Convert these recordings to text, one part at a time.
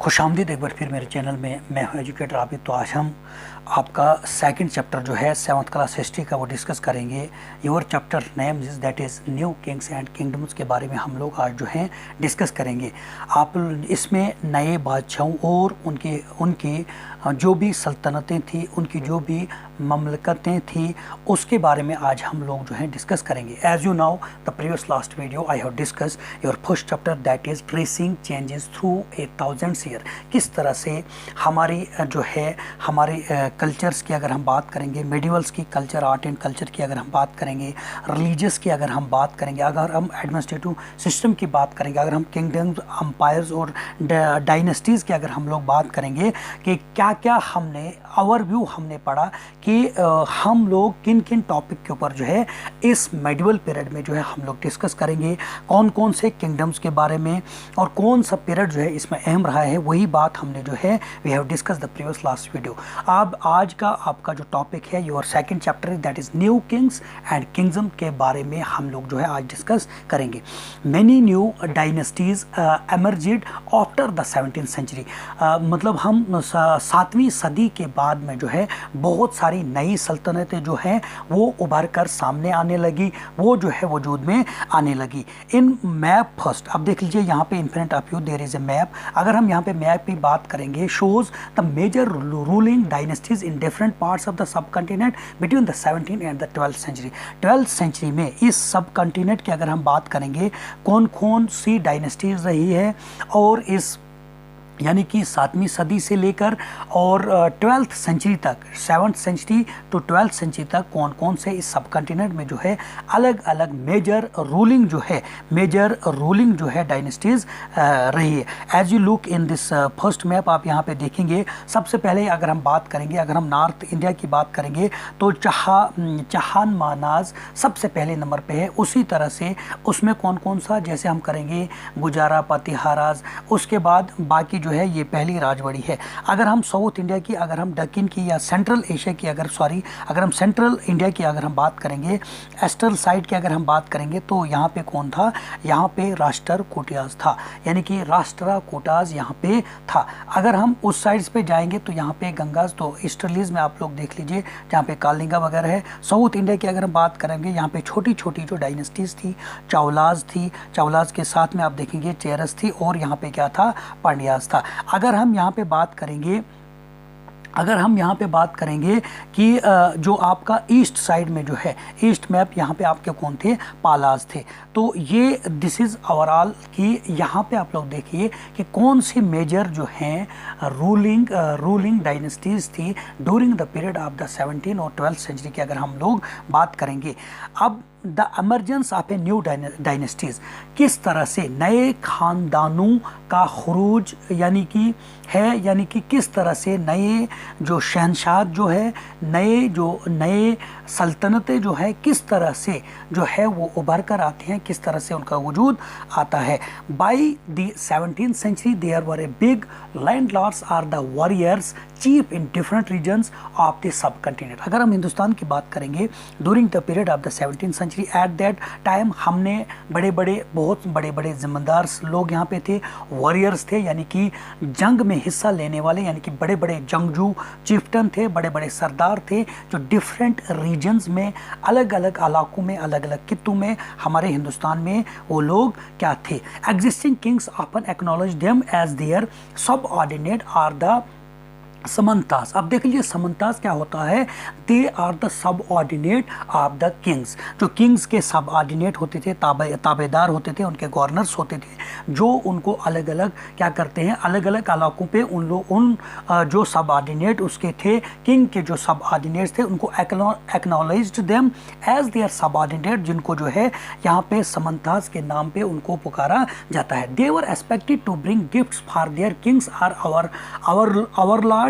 खुशामदीद एक बार फिर मेरे चैनल में। मैं हूं एजुकेटर आबिद। तो आज हम आपका सेकंड चैप्टर जो है 7th क्लास हिस्ट्री का वो डिस्कस करेंगे। Your chapter name is that is new kings and kingdoms के बारे में हम लोग आज जो है डिस्कस करेंगे। आप इसमें नए बादशाहों और उनकी जो भी सल्तनतें थी, उनकी जो भी ममलकतें थी, उसके बारे में आज हम लोग जो है डिस्कस करेंगे। As you now the previous last video I have discuss your first chapter that is tracing changes through 1000 year. किस तरह से हमारी जो है हमारे कल्चर्स की अगर हम बात करेंगे, मेडिवल्स की कल्चर, आर्ट एंड कल्चर की अगर हम बात करेंगे, रिलीजियस की अगर हम बात करेंगे, अगर हम एडमिनिस्ट्रेटिव सिस्टम की बात करेंगे, अगर हम किंगडम्स, अम्पायर्स और डायनेस्टीज़ की अगर हम लोग बात करेंगे कि क्या क्या हमने ओवरव्यू हमने पढ़ा कि हम लोग किन किन टॉपिक के ऊपर जो है इस मेडिवल पीरियड में जो है हम लोग डिस्कस करेंगे, कौन कौन से किंगडम्स के बारे में और कौन सा पीरियड जो है इसमें अहम रहा है, वही बात हमने जो है we have discuss the previous last video. अब आज का आपका जो टॉपिक है your second chapter that is new kings and kingdom के बारे में हम लोग जो है आज डिस्कस करेंगे। Many new dynasties emerged after the 17th century. मतलब हम 7वीं सदी के बाद में जो है बहुत सारी नई सल्तनतें जो हैं वो उभर कर सामने आने लगी, वो जो है वजूद में आने लगी। इन मैप फर्स्ट, अब देख लीजिए यहाँ पे in front of you there is a map. अगर हम यहाँ पे मैप की बात करेंगे, shows the major ruling dynasties in different parts of the subcontinent between the 17th and the 12th century. 12th century में इस सब कॉन्टिनेंट की अगर हम बात करेंगे कौन कौन सी डायनेस्टीज रही है, और इस यानी कि 7वीं सदी से लेकर और 12th सेंचुरी तक, 7th century to 12th century तक कौन कौन से इस सब कॉन्टिनेंट में जो है अलग अलग मेजर रूलिंग जो है डायनेस्टीज रही है। As you look in this first map, आप यहाँ पे देखेंगे सबसे पहले अगर हम बात करेंगे, अगर हम नॉर्थ इंडिया की बात करेंगे तो चहान मानाज सबसे पहले नंबर पे है। उसी तरह से उसमें कौन कौन सा, जैसे हम करेंगे गुजारा पतिहाराज, उसके बाद बाकी जो है ये पहली राजवाड़ी है। अगर हम साउथ इंडिया की, अगर हम दक्षिण की या सेंट्रल एशिया की अगर हम सेंट्रल इंडिया की अगर हम बात करेंगे, एस्टर्न साइड की अगर हम बात करेंगे तो यहाँ पे कौन था, यहाँ पे राष्ट्र कोटियाज था, यानी कि राष्ट्र कोटाज यहाँ पे था। अगर हम उस साइड पे जाएंगे तो यहाँ पे गंगाज, तो ईस्टर्लीज में आप लोग देख लीजिए जहाँ पे कालिंगा वगैरह है। साउथ इंडिया की अगर हम बात करेंगे, यहाँ पे छोटी छोटी जो डायनेस्टीज थी, चावलाज थी, चावलाज के साथ में आप देखेंगे चेरस थी, और यहाँ पे क्या था, पांड्याज था। अगर हम यहाँ पे बात करेंगे कि जो आपका ईस्ट साइड में जो है, ईस्ट मैप, यहाँ पे आपके कौन थे, पालाज थे। तो ये दिस इज़ ओवरऑल कि यहाँ पे आप लोग देखिए कि कौन सी मेजर जो हैं रूलिंग डायनेस्टीज थी during the period of the 17th और 12th सेंचुरी की अगर हम लोग बात करेंगे। अब the emergence of a new dynasties, किस तरह से नए खानदानों का खुरूज यानी कि किस तरह से नए जो शहनशाह जो है, नए सल्तनतें जो है किस तरह से जो है वो उभर कर आते हैं, किस तरह से उनका वजूद आता है। By the 17th century there were a big landlords or the warriors chief in different regions of the subcontinent. अगर हम हिंदुस्तान की बात करेंगे during the period of the 17th century, at that time हमने बहुत बड़े बड़े जिम्मेदार लोग यहाँ पे थे, वॉरियर्स थे, यानी कि जंग में हिस्सा लेने वाले, यानी कि बड़े बड़े जंगजू चिफ्टन थे, बड़े बड़े सरदार थे, जो डिफरेंट रीजन्स में, अलग अलग इलाकों में, अलग अलग खित्तों में हमारे हिंदुस्तान में वो लोग क्या थे। Existing kings often acknowledge them as their subordinate are the samantas. अब देख लीजिए समंतास क्या होता है, they are the subordinate of the kings. जो किंग्स के सब ऑर्डिनेट होते थे, ताबेदार होते थे, उनके गवर्नर्स होते थे, जो उनको अलग अलग क्या करते हैं, अलग अलग इलाकों पे उन जो सब ऑर्डिनेट उसके थे, किंग के जो सब ऑर्डिनेट्स थे, उनको एक्नॉलेज्ड देम एज देयर सब ऑर्डिनेट, जिनको जो है यहाँ पे समंतास के नाम पे उनको पुकारा जाता है। They were expected to bring gifts for their kings or overlord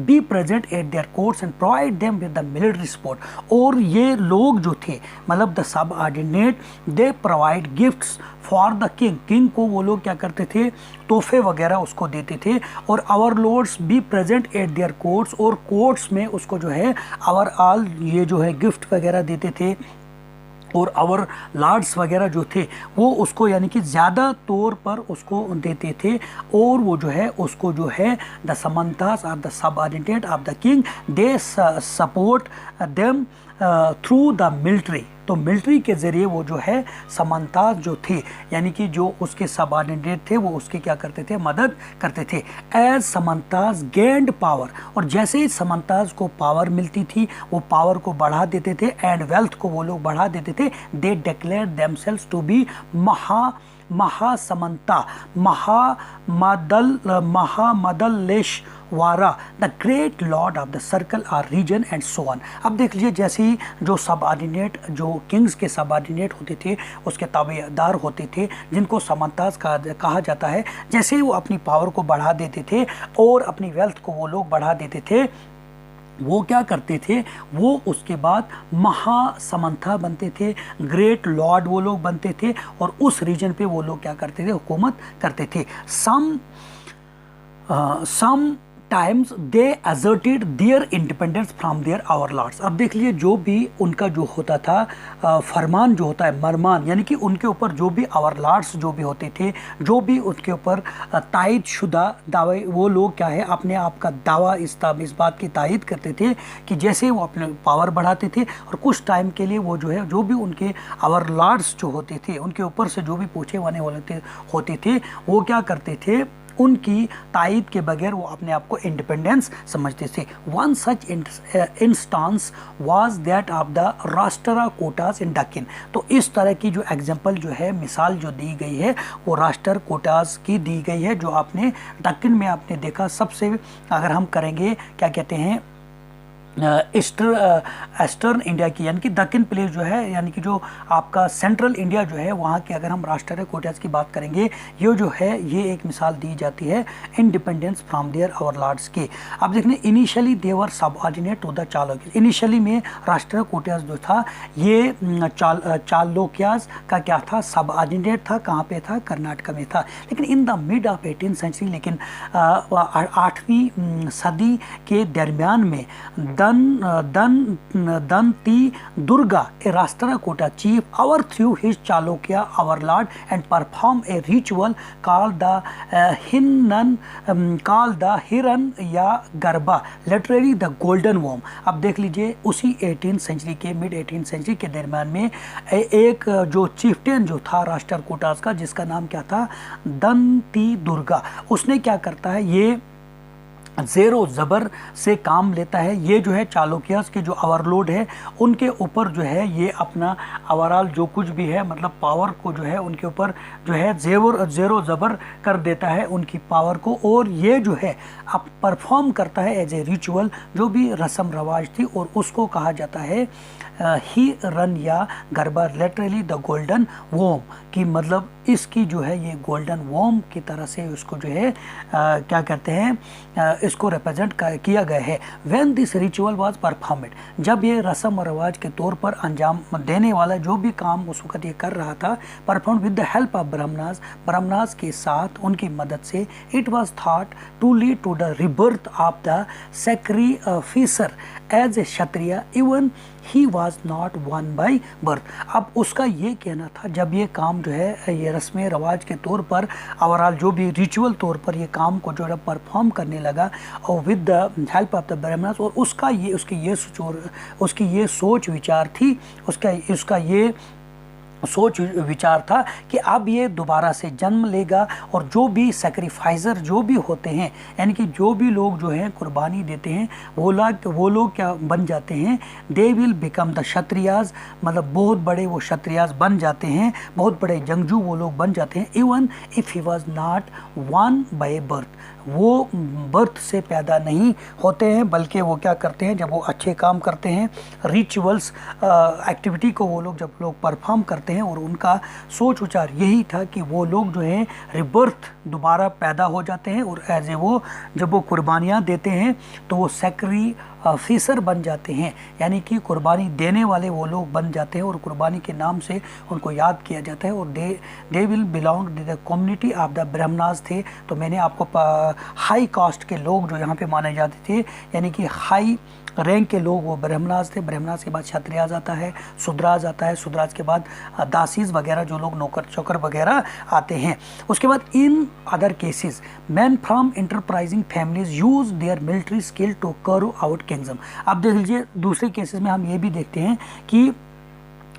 be present at their courts and provide them with the military support। और ये लोग जो थे, मतलब the sub ordinate, they provide gifts for the king को वो लोग क्या करते थे, तोहफे वगैरह उसको देते थे। और overlords be present at their courts, और कोर्ट्स में उसको जो है आवर ऑल ये जो है गिफ्ट वगैरह देते थे, और आवर लॉर्ड्स वगैरह जो थे वो उसको यानी कि ज़्यादा तौर पर उसको देते थे, और वो जो है उसको जो है the samantas are the subordinate of the king, they support them through the military. तो मिलिट्री के ज़रिए वो जो है समंताज जो थे यानी कि जो उसके सबऑर्डिनेट थे वो उसकी क्या करते थे, मदद करते थे। एज समंताज गेंड पावर, और जैसे ही समंताज को पावर मिलती थी वो पावर को बढ़ा देते थे, एंड वेल्थ को वो लोग बढ़ा देते थे। They declare themselves to be mahasamanta mahamandaleshvara the great lord of the circle or region and so on. अब देख लीजिए, जैसे ही जो सबऑर्डिनेट, जो किंग्स के सबऑर्डिनेट होते थे, उसके ताबेदार होते थे जिनको समंताज कहा जाता है, जैसे ही वो अपनी पावर को बढ़ा देते थे और अपनी वेल्थ को वो लोग बढ़ा देते थे, वो क्या करते थे, वो उसके बाद महासमंथा बनते थे, ग्रेट लॉर्ड वो लोग बनते थे, और उस रीजन पे वो लोग क्या करते थे, हुकूमत करते थे। Sometimes they asserted their independence from their overlords. अब देख लीजिए, जो भी उनका जो होता था फरमान जो होता है, मरमान, यानी कि उनके ऊपर जो भी आवर लॉर्ड्स जो भी होते थे, जो भी उनके ऊपर तायद शुदा दावे, वो लोग क्या है अपने आप का दावा इस बात की तायद करते थे कि जैसे वो अपने पावर बढ़ाते थे और कुछ टाइम के लिए वो जो है जो भी उनके आवर लॉर्ड्स जो होते थे, उनके ऊपर से जो भी पूछे वाने वाले होते थे, वो क्या करते थे, उनकी तायद के बगैर वो अपने आप को इंडिपेंडेंस समझते थे। One such instance was that of the Rashtrakutas in Deccan. तो इस तरह की जो एग्जांपल जो है, मिसाल जो दी गई है, वो राष्ट्र कोटास की दी गई है, जो आपने दक्कन में आपने देखा। सबसे अगर हम करेंगे क्या कहते हैं, ईस्टर्न इंडिया की, यानी कि दक्कन प्लेस जो है, यानी कि जो आपका सेंट्रल इंडिया जो है, वहाँ के अगर हम राष्ट्रीय कोटास की बात करेंगे, ये जो है ये एक मिसाल दी जाती है independence from their overlords की। अब देखने, initially they were subordinate to the Chalukyas. Initially में राष्ट्रीय कोटास जो था ये चालुक्यास का क्या था, सबऑर्डिनेट था। कहाँ पे था, कर्नाटक में था। लेकिन in the mid of 18th century, लेकिन 8वीं सदी के दरमियान में दंती Durga, a Rashtrakuta chief, overthrew his Chalukya overlord and performed a ritual called the Hiran या Garba, literally the golden worm। अब देख लीजिए, उसी 18th सेंचुरी के मिड 18th सेंचुरी के दरमियान में एक जो चीफ्टेन जो था राष्ट्रकूटास का, जिसका नाम क्या था, दंती दुर्गा, उसने क्या करता है, ये ज़ेरो ज़बर से काम लेता है। ये जो है चालुक्यास के जो ओवरलोड है उनके ऊपर जो है ये अपना ओवरऑल जो कुछ भी है, मतलब पावर को जो है उनके ऊपर जो है ज़ेरो ज़बर कर देता है उनकी पावर को, और ये जो है अब परफॉर्म करता है एज ए रिचुअल, जो भी रस्म रवाज थी, और उसको कहा जाता है ही रन या गरबा, लिटरली द गोल्डन वोम, की मतलब इसकी जो है ये गोल्डन वोम की तरह से उसको जो है क्या कहते हैं, इसको रिप्रेजेंट किया गया है। व्हेन दिस रिचुअल वाज परफॉर्मेड, जब ये रस्म और रवाज के तौर पर अंजाम देने वाला जो भी काम उस वक्त ये कर रहा था, perform with the help of Brahmanas के साथ, उनकी मदद से, it was thought to lead to the rebirth of the sacrificer as a kshatriya, even he was not one by birth. अब उसका ये कहना था, जब ये काम जो है ये रस्म रवाज के तौर पर ओवरऑल जो भी रिचुअल तौर पर ये काम को जो है परफॉर्म करने लगा, और with the help of the Brahmanas, और उसकी ये सोच विचार थी, उसका ये सोच विचार था कि अब ये दोबारा से जन्म लेगा, और जो भी सेक्रीफाइजर जो भी होते हैं, यानी कि जो भी लोग जो हैं कुर्बानी देते हैं, वो लोग क्या बन जाते हैं, they will become the Kshatriyas, मतलब बहुत बड़े वो क्षत्रियाज बन जाते हैं, बहुत बड़े जंगजू वो लोग बन जाते हैं। Even if he was not one by birth, वो बर्थ से पैदा नहीं होते हैं, बल्कि वो क्या करते हैं, जब वो अच्छे काम करते हैं, रिचुअल्स एक्टिविटी को वो लोग जब लोग परफॉर्म करते हैं, और उनका सोच विचार यही था कि वो लोग जो हैं रिबर्थ दोबारा पैदा हो जाते हैं, और एज ए वो जब वो कुर्बानियाँ देते हैं तो वो फीसर बन जाते हैं, यानी कि कुर्बानी देने वाले वो लोग बन जाते हैं और कुर्बानी के नाम से उनको याद किया जाता है। और they will belong to the community of the Brahmanas थे। तो मैंने आपको हाई कास्ट के लोग जो यहाँ पे माने जाते थे, यानी कि हाई रैंक के लोग वो ब्राह्मणास थे। ब्राह्मणास के बाद क्षत्रियाज आता है, शूद्राज आता है, शूद्राज के बाद दासीज वगैरह जो लोग नौकर चौकर वगैरह आते हैं। उसके बाद in other cases man from enterprising families use their military skill to carve out kingdom. अब देख लीजिए दूसरे केसेस में हम ये भी देखते हैं कि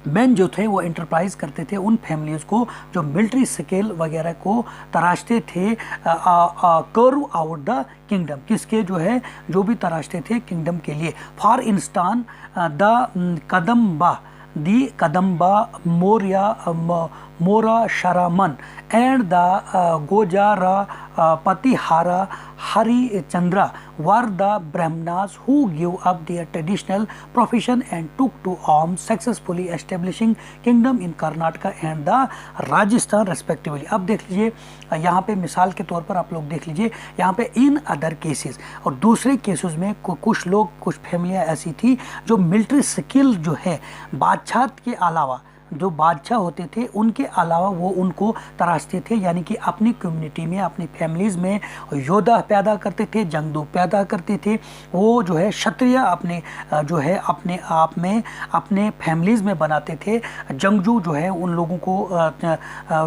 मैन जो थे वो इंटरप्राइज करते थे उन फैमिलीज को जो मिलिट्री स्किल वगैरह को तराशते थे कर्व आउट द किंगडम, किसके जो है जो भी तराशते थे किंगडम के लिए। For इंस्टान the Kadamba Mayurasharman and the Gurjara Pratihara Harichandra were the Brahmanas who gave up their traditional profession and took to arms, successfully establishing kingdom in Karnataka and the Rajasthan respectively। अब देख लीजिए यहाँ पे मिसाल के तौर पर आप लोग देख लीजिए यहाँ पे इन अदर केसेस, और दूसरे केसेस में कुछ लोग कुछ फैमिलियाँ ऐसी थी जो मिलिट्री स्किल जो है बादशाह के अलावा, जो बादशाह होते थे उनके अलावा वो उनको तराशते थे, यानी कि अपनी कम्युनिटी में अपनी फैमिलीज़ में योद्धा पैदा करते थे, जंगजू पैदा करते थे। वो जो है क्षत्रिय अपने जो है अपने आप में अपने फैमिलीज़ में बनाते थे। जंगजू जो है उन लोगों को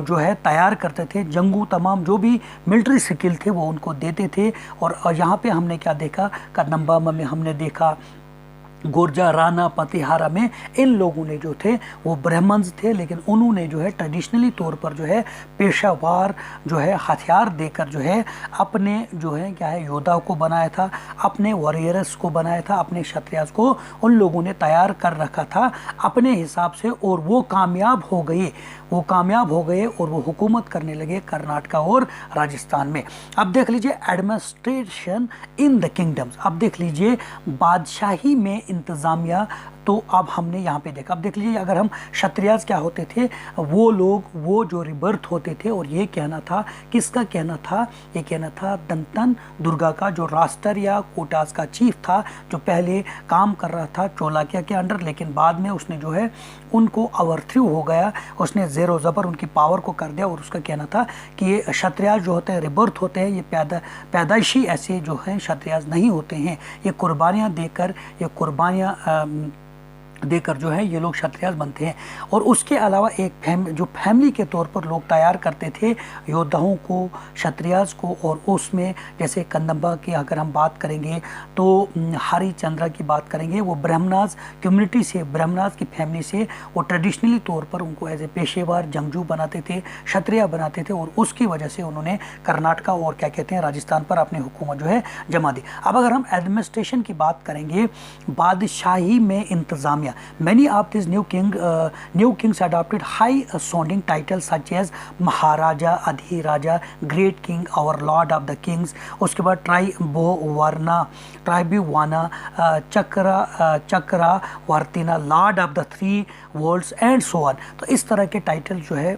जो है तैयार करते थे। जंगजू तमाम जो भी मिलिट्री स्किल थे वो उनको देते थे। और यहाँ पे हमने क्या देखा, कदम्बा में हमने देखा, गोरजा राना पतिहारा में इन लोगों ने जो थे वो ब्राह्मण्स थे, लेकिन उन्होंने जो है ट्रेडिशनली तौर पर जो है पेशावार जो है हथियार देकर जो है अपने जो है क्या है योद्धा को बनाया था, अपने वॉरियर्स को बनाया था, अपने क्षत्रियास को उन लोगों ने तैयार कर रखा था अपने हिसाब से। और वो कामयाब हो गए और वो हुकूमत करने लगे कर्नाटका और राजस्थान में। अब देख लीजिए एडमिनिस्ट्रेशन इन द किंगडम्स। अब देख लीजिए बादशाही में इंतज़ामिया, तो अब हमने यहाँ पे देखा। अब देख लीजिए अगर हम क्षत्रियाज क्या होते थे, वो लोग वो जो रिबर्थ होते थे, और ये कहना था, किसका कहना था, ये कहना था दंतन दुर्गा का, जो राष्ट्र या कोटास का चीफ था, जो पहले काम कर रहा था चोलाकिया के अंडर, लेकिन बाद में उसने जो है उनको ओवरथ्रू हो गया, उसने ज़ेरो ज़बर उनकी पावर को कर दिया। और उसका कहना था कि ये क्षत्रियाज जो होते हैं रिबर्थ होते हैं, ये पैदाइशी ऐसे जो हैं क्षत्रियाज नहीं होते हैं, ये कुर्बानियाँ देकर जो है ये लोग क्षत्रियाज बनते हैं। और उसके अलावा एक फैमिली के तौर पर लोग तैयार करते थे योद्धाओं को, क्षत्रियाज को। और उसमें जैसे कदम्बा की अगर हम बात करेंगे तो हरिचंद्रा की बात करेंगे, वो ब्राह्मणाज कम्युनिटी से, ब्राह्मणाज की फैमिली से वो ट्रेडिशनली तौर पर उनको एज ए पेशेवर जंगजू बनाते थे, क्षत्रिय बनाते थे। और उसकी वजह से उन्होंने कर्नाटका और क्या कहते हैं राजस्थान पर अपनी हुकूमत जो है जमा दी। अब अगर हम एडमिनिस्ट्रेशन की बात करेंगे, बादशाही में इंतज़ामिया, many of these new kings adopted high sounding titles such as maharaja, adhiraja, great king, overlord of the kings. उसके बाद tribhuvana, chakravartina, lord of the three worlds and so on. तो इस तरह के टाइटल जो है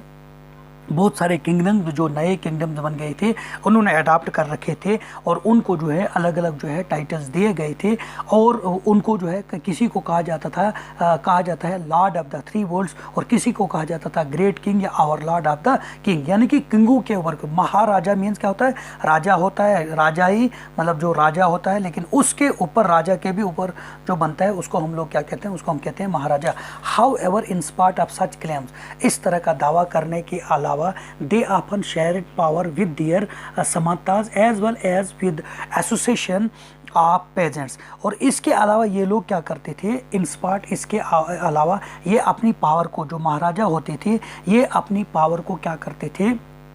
बहुत सारे किंगडम जो नए किंगडम्स बन गए थे उन्होंने अडाप्ट कर रखे थे, और उनको जो है अलग अलग जो है टाइटल्स दिए गए थे। और उनको जो है किसी को कहा जाता है lord of the three worlds, और किसी को कहा जाता था ग्रेट किंग या overlord of the king, यानी कि किंगों के वर्ग। महाराजा मीन्स क्या होता है, राजा होता है, राजा ही मतलब जो राजा होता है, लेकिन उसके ऊपर राजा के भी ऊपर जो बनता है उसको हम लोग क्या कहते हैं, उसको हम कहते हैं maharaja. However in spite of such claims, इस तरह का दावा करने के अलावा they often shared power with their samantas as well as with association of pageants. और इसके अलावा ये लोग क्या करते थे, इन स्पार्ट इसके अलावा ये अपनी पावर को, जो महाराजा होते थे ये अपनी पावर को क्या करते थे,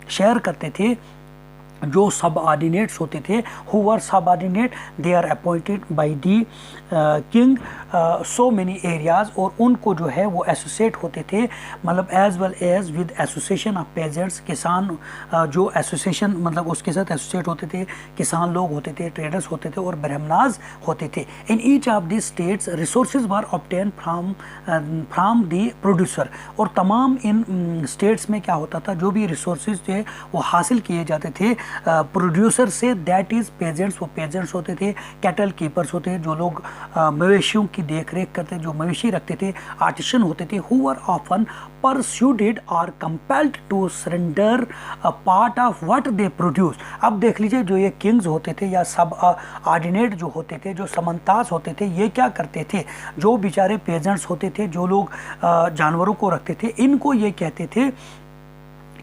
शेयर करते थे जो सबऑर्डिनेट्स होते थे, who were subordinate, they are appointed by the king so many areas, और उनको जो है वो एसोसिएट होते थे, मतलब as well as with association of peasants, किसान जो एसोसिएशन मतलब उसके साथ एसोसिएट होते थे, किसान लोग होते थे, ट्रेडर्स होते थे और ब्राह्मणाज होते थे। In each of this states resources were obtain from the producer, और तमाम इन स्टेट्स में क्या होता था, जो भी रिसोर्सेज थे वो हासिल किए जाते थे प्रोड्यूसर से, दैट इज़ पेजेंट्स, वो पेजेंट्स होते थे। कैटल कीपर्स होते हैं, जो लोग मवेशियों की देख रेख करते, जो मवेशी रखते थे। आर्टिशन होते थे, हु वर ऑफन परस्यूडेड और compelled to surrender a part of what they produce. अब देख लीजिए, जो ये किंग्स होते थे या सब ऑर्डिनेट जो होते थे, जो समंताज होते थे, ये क्या करते थे, जो बेचारे पेजेंट्स होते थे, जो लोग जानवरों को रखते थे, इनको ये कहते थे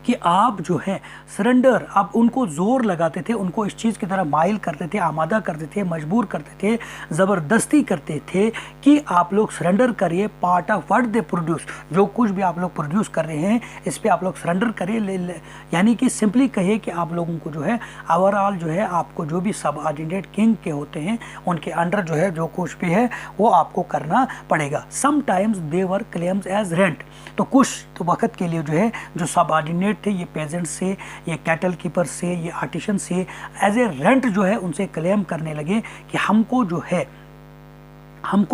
कि आप जो है सरेंडर, आप उनको जोर लगाते थे, उनको इस चीज़ की तरह माइल करते थे, आमादा करते थे, मजबूर करते थे, ज़बरदस्ती करते थे कि आप लोग सरेंडर करिए part of what they produce, जो कुछ भी आप लोग प्रोड्यूस कर रहे हैं इस पे आप लोग सरेंडर करिए। यानी कि सिंपली कहिए कि आप लोगों को जो है ओवरऑल जो है आपको जो भी सब ऑर्डिनेट किंग के होते हैं उनके अंडर जो है जो कुछ भी है वो आपको करना पड़ेगा। Sometimes they were claims as rent, तो कुछ तो वक्त के लिए जो है जो सब ऑर्डिनेट थे, ये पेजेंट से, ये कैटल कीपर से, ये आर्टिशन से एज ए रेंट जो है उनसे क्लेम करने लगे कि हमको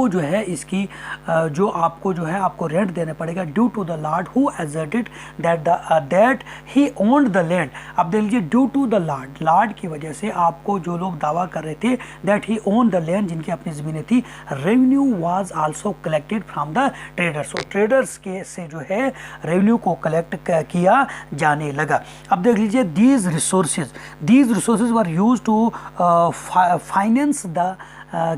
जो है इसकी जो आपको जो है आपको रेंट देना पड़ेगा, due to the lord who asserted that he owned the land. अब देख लीजिए, ड्यू टू द लॉर्ड की वजह से आपको जो लोग दावा कर रहे थे that he own the land, जिनकी अपनी ज़मीनें थी, revenue was also collected from the traders, और ट्रेडर्स के से जो है रेवेन्यू को कलेक्ट किया जाने लगा। अब देख लीजिए, these resources were used to finance the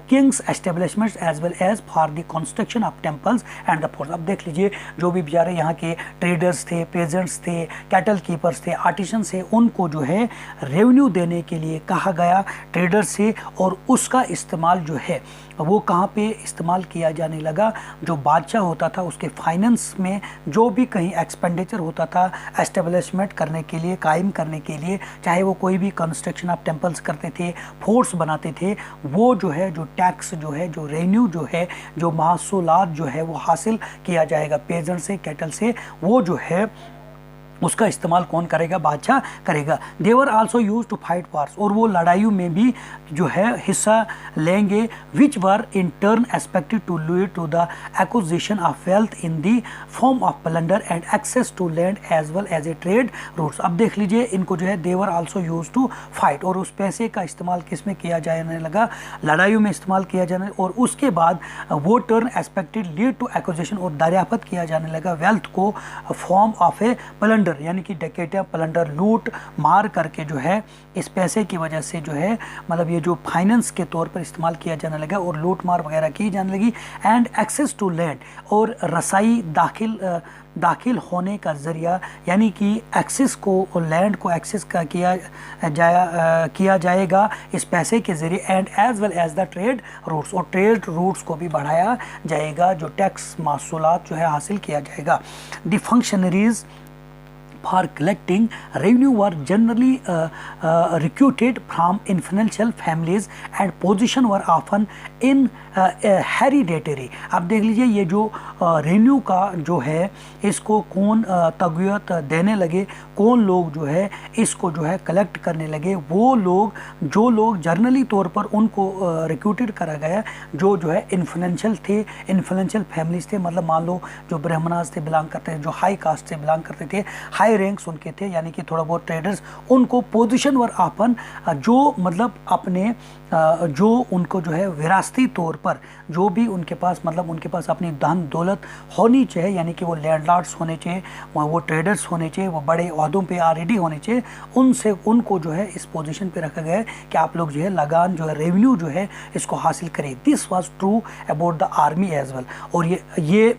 kings establishments as well as for the construction of temples and the forts. अब देख लीजिए, जो भी बेचारे यहाँ के ट्रेडर्स थे, पेजेंट्स थे, कैटल कीपर्स थे, आर्टिशन थे, उनको जो है रेवेन्यू देने के लिए कहा गया ट्रेडर से, और उसका इस्तेमाल जो है वो कहाँ पे इस्तेमाल किया जाने लगा, जो बादशाह होता था उसके फाइनेंस में जो भी कहीं एक्सपेंडिचर होता था एस्टेब्लिशमेंट करने के लिए, कायम करने के लिए, चाहे वो कोई भी कंस्ट्रक्शन ऑफ टेम्पल्स करते थे, फोर्ट्स बनाते थे, वो जो है जो टैक्स जो है, जो रेवेन्यू जो है, जो महसूलात जो है वो हासिल किया जाएगा पेजेंट से, कैटल से, वो जो है उसका इस्तेमाल कौन करेगा, बादशाह करेगा। They were also use to fight wars, और वो लड़ाइयों में भी जो है हिस्सा लेंगे, which were in turn expected to lead to the acquisition of wealth in the form of plunder and access to land as well as a trade routes. अब देख लीजिए, इनको जो है they were also use to fight, और उस पैसे का इस्तेमाल किस में किया जाने लगा, लड़ाइयों में इस्तेमाल किया जाने, और उसके बाद वो turn expected lead to acquisition, और दरियाफ्त किया जाने लगा वेल्थ को फॉर्म ऑफ ए प्लंडर, यानी कि डकैतियां, प्लंडर, लूट मार करके जो है इस पैसे की वजह से जो है मतलब ये जो फाइनेंस के तौर पर इस्तेमाल किया जाने लगा और लूट मार वगैरह की जाने लगी। एंड एक्सेस टू लैंड, और रसाई दाखिल होने का ज़रिया, यानी कि एक्सेस को, लैंड को एक्सेस का किया जाएगा इस पैसे के ज़रिए, and as well as the trade routes, और ट्रेड रूट्स को भी बढ़ाया जाएगा, जो टैक्स महसूलात जो है हासिल किया जाएगा। The functionaries for collecting revenue were generally recruited from influential families and position were often in hereditary. अब देख लीजिए, ये जो रेवेन्यू का जो है इसको कौन तक़वियत देने लगे, कौन लोग जो है इसको जो है कलेक्ट करने लगे, वो लोग जो लोग जर्नली तौर पर उनको रिक्रूटेड करा गया, जो है इन्फ्लुएंशियल थे, इन्फ्लुएंशियल फैमिलीज थे, मतलब मान लो जो ब्राह्मणास थे बिलोंग करते थे, जो हाई कास्ट से बिलोंग करते थे, हाई रैंक्स उनके थे, यानी कि थोड़ा बहुत ट्रेडर्स, उनको पोजीशन वर अपन जो मतलब अपने जो उनको जो है विरासती तौर पर जो भी उनके पास मतलब उनके पास अपनी धन दौलत होनी चाहिए, यानी कि वो लैंडलॉर्ड्स होने चाहिए, वो ट्रेडर्स होने चाहिए, वो बड़े ओहदों पे ऑलरेडी होने चाहिए, उनसे उनको जो है इस पोजीशन पे रखा गया है कि आप लोग जो है लगान जो है रेवेन्यू जो है इसको हासिल करें। This was true about the army as well, और ये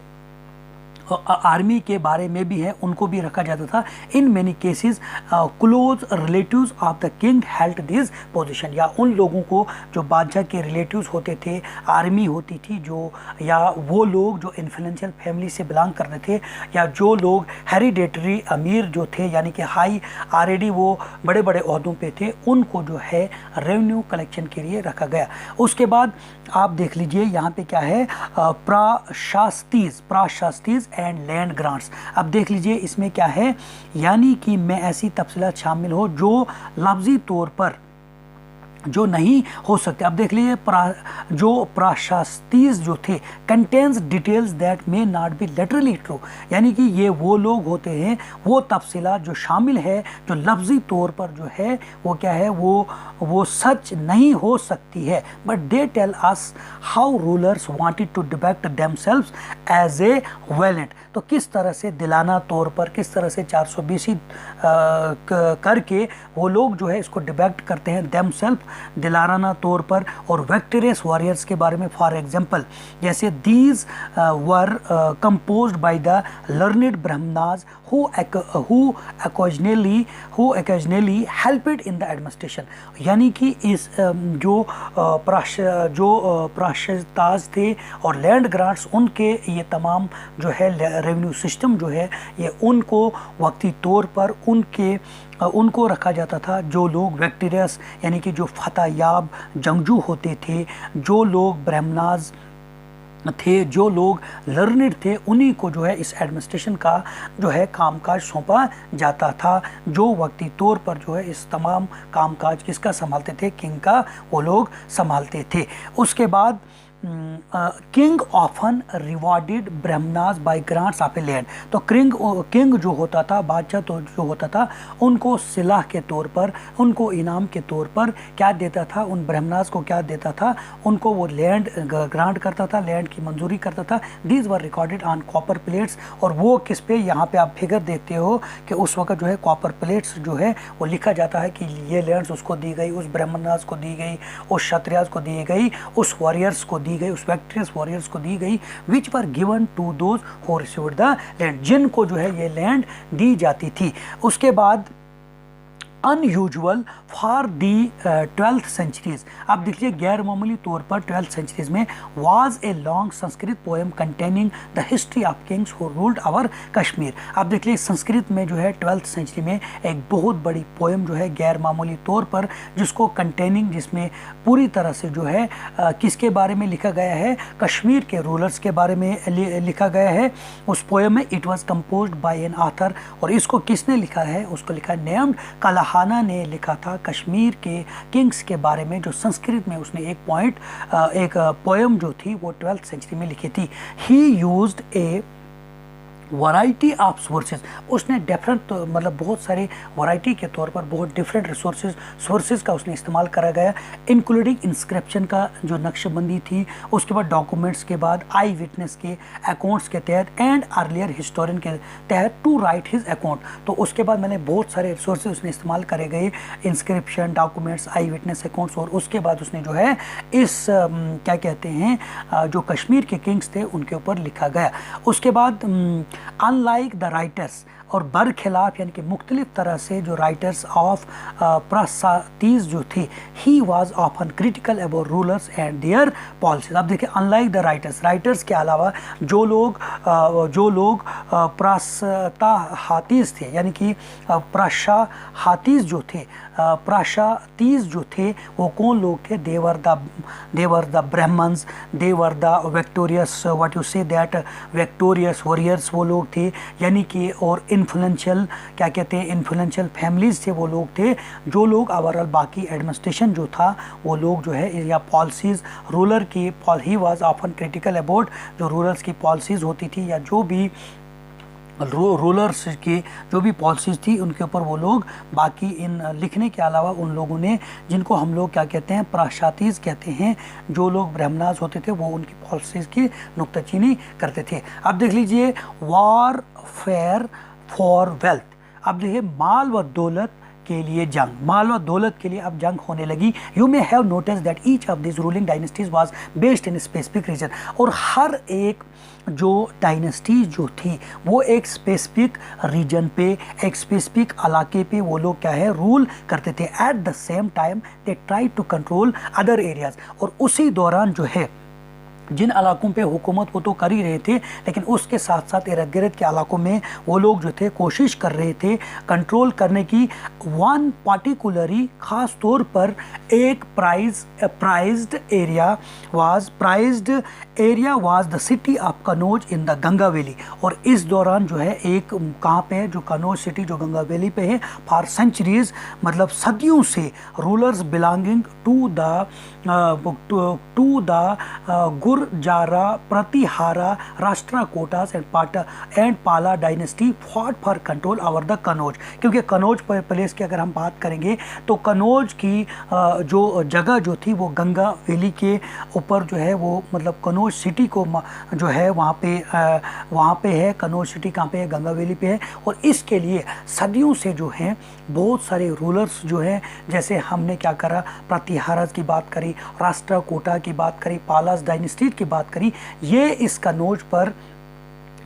आर्मी के बारे में भी है, उनको भी रखा जाता था। In many cases close relatives of the king held this position, या उन लोगों को जो बादशाह के रिलेटिव्स होते थे, आर्मी होती थी जो, या वो लोग जो इन्फ्लुएंशियल फैमिली से बिलोंग करते थे, या जो लोग हेरिडेटरी अमीर जो थे, यानी कि हाई ऑलरेडी वो बड़े बड़े ओहदों पे थे, उनको जो है रेवेन्यू कलेक्शन के लिए रखा गया। उसके बाद आप देख लीजिए यहाँ पे क्या है, प्राशास्तीज एंड लैंड ग्रांट्स। अब देख लीजिए इसमें क्या है, यानी कि मैं ऐसी तफसीलात शामिल हो जो लफ्जी तौर पर जो नहीं हो सकते। अब देख लीजिए जो प्राशास्तीज जो थे contains details that may not be literally true, यानी कि ये वो लोग होते हैं, वो तफसीलात जो शामिल है जो लफ्ज़ी तौर पर जो है वो क्या है, वो सच नहीं हो सकती है। But they tell us how rulers wanted to depict themselves as a valiant. तो किस तरह से दिलाना तौर पर, किस तरह से 420 करके वो लोग जो है इसको डिपेक्ट करते हैं देमसेल्फ, दिलाना तौर पर। और विक्टोरियस वॉरियर्स के बारे में फॉर एग्जांपल जैसे these were composed by the learned Brahmanas who occasionally helped in the administration, यानी कि इस जो प्राशस्ताज थे और लैंड ग्रांट्स, उनके ये तमाम जो है रेवेन्यू सिस्टम जो है ये उनको वक्ती तौर पर उनको रखा जाता था। जो लोग विक्टोरियस यानी कि जो फतहयाब जंगजू होते थे, जो लोग ब्राह्मणास थे, जो लोग लर्नेड थे, उन्हीं को जो है इस एडमिनिस्ट्रेशन का जो है कामकाज सौंपा जाता था, जो वक्ती तौर पर जो है इस तमाम कामकाज किसका संभालते थे, किंग का वो लोग संभालते थे। उसके बाद king often rewarded Brahmanas by grants of a land. तो किंग जो होता था, बादशाह तो जो होता था, उनको सिलाह के तौर पर, उनको इनाम के तौर पर क्या देता था, उन ब्राह्मणास को क्या देता था, उनको वो लैंड ग्रांट करता था, लैंड की मंजूरी करता था। These were recorded on copper plates. और वो किस पे, यहाँ पे आप फिगर देखते हो कि उस वक्त जो है कॉपर प्लेट्स जो है वो लिखा जाता है कि ये लैंड्स उसको दी गई, उस ब्राह्मणास को दी गई, उस क्षत्रियास को दी गई, उस वॉरियर्स को दी गई, उस विक्टोरियस वॉरियर्स को दी गई, which were given to those who received the land, जिनको जो है ये लैंड दी जाती थी। उसके बाद unusual for the 12th centuries. आप देखिए गैर मामूली तौर पर 12th सेंचुरीज में was a long Sanskrit poem containing the history of kings who ruled over Kashmir. आप देखिए संस्कृत में जो है 12th सेंचुरी में एक बहुत बड़ी पोएम जो है गैर मामूली तौर पर, जिसको कंटेनिंग, जिसमें पूरी तरह से जो है किसके बारे में लिखा गया है, कश्मीर के रूलर्स के बारे में लिखा गया है उस पोएम में। It was composed bye an author, और इसको किसने लिखा है, उसको लिखा नेम्ड कलाहाना ने लिखा था कश्मीर के किंग्स के बारे में, जो संस्कृत में उसने एक पोएम जो थी वो 12th सेंचुरी में लिखी थी। ही used A variety of sources, उसने डिफरेंट मतलब बहुत सारे वैरायटी के तौर पर बहुत डिफरेंट सोर्सेज का उसने इस्तेमाल करा गया, इंक्लूडिंग इंस्क्रिप्शन का जो नक्शबंदी थी, उसके बाद डॉक्यूमेंट्स के बाद आई विटनेस के अकाउंट्स के तहत एंड अर्लियर हिस्टोरियन के तहत टू राइट हिज अकाउंट। तो उसके बाद मैंने बहुत सारे सोर्सेज उसने इस्तेमाल करे गए, इंस्क्रिप्शन, डॉक्यूमेंट्स, आई विटनेस अकाउंट्स, और उसके बाद उसने जो है इस क्या कहते हैं जो कश्मीर के किंग्स थे उनके ऊपर लिखा गया। उसके बाद अनलाइक द राइटर्स, और बरखिलाफ यानी कि मुख्तलिफ तरह से जो राइटर्स ऑफ प्रासातीज जो थे, he was often critical about rulers and there policies. अब देखिए अनलाइक द राइटर्स के अलावा जो लोग प्रासातीज थे, यानी कि प्रासातीज जो थे वो कौन लोग थे, they were the Brahmans, they were the victorious, what you say that victorious warriors वो लोग थे, यानी कि और इन्फ्लुएंशियल क्या कहते हैं, इन्फ्लुएंशियल फैमिलीज थे वो लोग थे, जो लोग ओवरऑल बाकी एडमिनिस्ट्रेशन जो था वो लोग जो है या पॉलिसीज़ रूलर की he was often critical about, जो रूलर्स की पॉलिसीज़ होती थी या जो भी रूलर्स की जो भी पॉलिसीज़ थी उनके ऊपर वो लोग बाकी इन लिखने के अलावा उन लोगों ने, जिनको हम लोग क्या कहते हैं प्राशातीज कहते हैं, जो लोग ब्राह्मणास होते थे वो उनकी पॉलिसीज़ की नुक्ताचीनी करते थे। अब देख लीजिए वॉर फेयर फॉर वेल्थ। अब देखिए माल व दौलत के लिए जंग, माल व दौलत के लिए अब जंग होने लगी। You may have notice that each of this ruling dynasties was based in specific region, और हर एक जो डायनेस्टी जो थी वो एक स्पेसिफिक रीजन पे, एक स्पेसिफिक इलाके पे वो लोग क्या है रूल करते थे। At the same time they try to control other areas, और उसी दौरान जो है जिन इलाकों पे हुकूमत वो तो कर ही रहे थे, लेकिन उसके साथ साथ इर्द गिर्द के इलाकों में वो लोग जो थे कोशिश कर रहे थे कंट्रोल करने की। वन पार्टिकुलरली ख़ास तौर पर एक prized area was the city of Kannauj in the Ganga valley. और इस दौरान जो है एक कहाँ पे है, जो कनौज सिटी जो गंगा वैली पे है, फॉर सेंचुरीज मतलब सदियों से rulers belonging to the Gurjara, Pratihara, Rashtrakutas and Pala dynasty fought for control over the Kanauj. क्योंकि कनौज प्लेस की अगर हम बात करेंगे तो कनौज की जो जगह जो थी वो गंगा वैली के ऊपर जो है वो मतलब कनौज सिटी को जो है वहाँ पे है। कनौज सिटी कहाँ पे है, गंगा वैली पे है। और इसके लिए सदियों से जो है बहुत सारे रूलर्स जो हैं, जैसे हमने क्या करा, प्रतिहाराज की बात करी, राष्ट्रकूटा की बात करी, पालास डायनेस्टी की बात करी, ये इस कनौज पर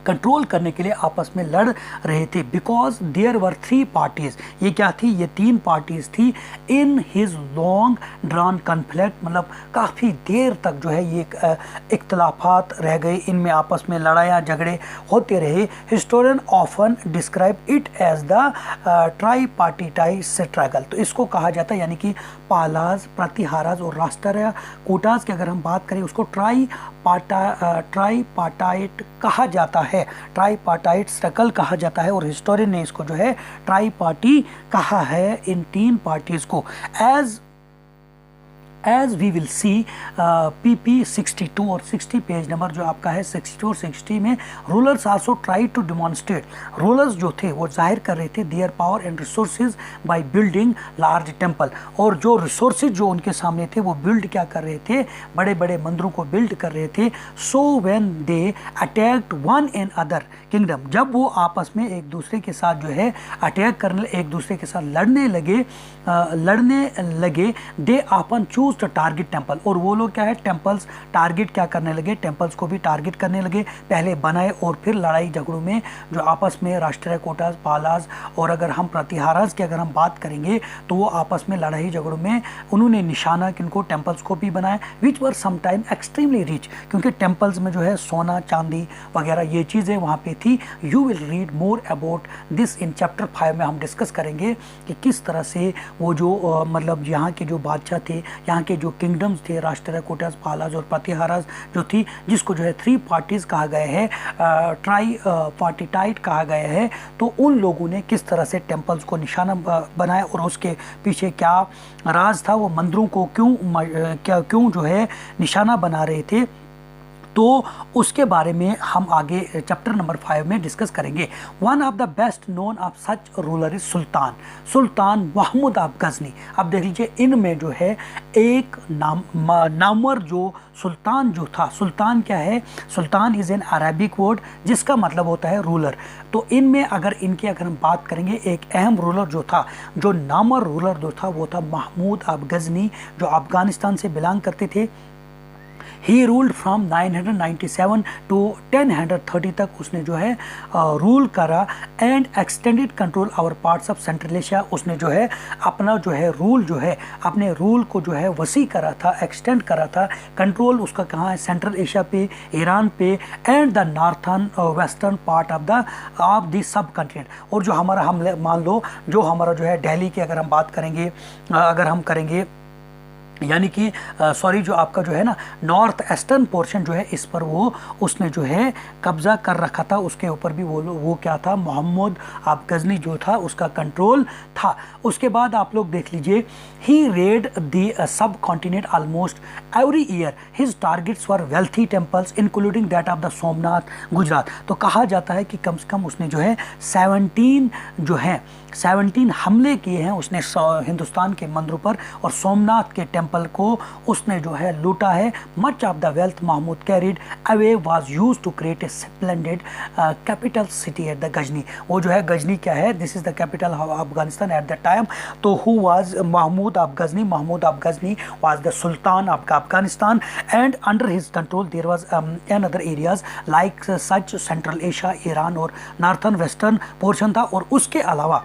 कंट्रोल करने के लिए आपस में लड़ रहे थे। बिकॉज देयर वर 3 पार्टीज, ये क्या थी, ये 3 पार्टीज थी in his long drawn conflict, मतलब काफ़ी देर तक जो है ये इख्तलाफात रह गए, इनमें आपस में लड़ाइयाँ झगड़े होते रहे। Historian often describe it as the tripartite struggle. तो इसको कहा जाता है, यानी कि पालाज, प्रतिहाराज और राष्ट्रकूटास की अगर हम बात करें उसको ट्राईपार्टाइट कहा जाता है, ट्राईपार्टाइट स्ट्रगल कहा जाता है। और हिस्टोरियन ने इसको जो है ट्राईपार्टी कहा है इन 3 पार्टीज को। As we will see PP 62 और 60 पेज नंबर जो आपका है 62 और 60 में, rulers also try to demonstrate, rulers जो थे वो जाहिर कर रहे थे their power and resources by building large temple. और जो रिसोर्सेज जो उनके सामने थे वो बिल्ड क्या कर रहे थे, बड़े बड़े मंदिरों को बिल्ड कर रहे थे। So when they attacked one and other kingdom, जब वो आपस में एक दूसरे के साथ जो है अटैक करने, एक दूसरे के साथ लड़ने लगे, they often choose the target temple. और वो लोग क्या है, टेम्पल्स टारगेट क्या करने लगे, टेम्पल्स को भी टारगेट करने लगे, पहले बनाए और फिर लड़ाई झगड़ों में जो आपस में राष्ट्रकूटास, पालास और अगर हम प्रतिहारास की अगर हम बात करेंगे तो वो आपस में लड़ाई झगड़ों में उन्होंने निशाना किनको, टेम्पल्स को भी बनाया, विच वर समटाइम एक्सट्रीमली रिच, क्योंकि टेम्पल्स में जो है सोना चांदी वगैरह ये चीज़ें वहाँ पे थी। You will read more about this in chapter 5 में हम डिस्कस करेंगे कि किस तरह से वो जो मतलब यहाँ के जो बादशाह थे, यहाँ के जो किंगडम्स थे, राष्ट्रकूटास, पालास और प्रतिहारास जो थी, जिसको जो है 3 पार्टीज कहा गया है, ट्राईपार्टीटाइट कहा गया है। तो उन लोगों ने किस तरह से टेम्पल्स को निशाना बनाया और उसके पीछे क्या राज था, वो मंदिरों को क्यों जो है निशाना बना रहे थे, तो उसके बारे में हम आगे चैप्टर नंबर 5 में डिस्कस करेंगे। One of the best known of such ruler is sultan Mahmud of Ghazni. अब देख लीजिए, इनमें जो है एक नामवर जो सुल्तान जो था, सुल्तान क्या है, सुल्तान इज़ एन अरबिक वर्ड जिसका मतलब होता है रूलर। तो इनमें अगर हम बात करेंगे, एक अहम रूलर जो था, जो नामवर रूलर जो था वो था महमूद ऑफ गजनी, जो अफगानिस्तान से बिलोंग करते थे। ही रूल्ड फ्राम 997 टू 1030 तक उसने जो है रूल करा and extended control over parts of central Asia. उसने जो है अपना जो है रूल जो है अपने रूल को जो है वसी करा था, एक्सटेंड करा था। कंट्रोल उसका कहाँ है, सेंट्रल एशिया पे, ईरान पे and the northern western part of the सब कंटिनेंट। और जो हमारा हम मान लो जो हमारा जो है दिल्ली की अगर हम बात करेंगे, अगर हम करेंगे यानी कि सॉरी जो आपका जो है ना नॉर्थ ईस्टर्न पोर्शन जो है इस पर वो उसने जो है कब्जा कर रखा था, उसके ऊपर भी वो क्या था, मोहम्मद ऑफ गजनी जो था उसका कंट्रोल था। उसके बाद आप लोग देख लीजिए, he raid the subcontinent almost every year, his targets were wealthy temples including that of the Somnath Gujarat. तो कहा जाता है कि कम से कम उसने जो है 17 हमले किए हैं उसने हिंदुस्तान के मंदिरों पर, और सोमनाथ के टेम्पल को उसने जो है लूटा है। Much of the wealth Mahmud carried away was used to create a splendid capital city at the Ghazni. वो जो है गजनी क्या है, this is the capital of Afghanistan at the time. तो who was Mahmud of Ghazni, Mahmud of Ghazni was the sultan of Afghanistan and under his control there was another areas like such central Asia, Iran और northern western portion था। और उसके अलावा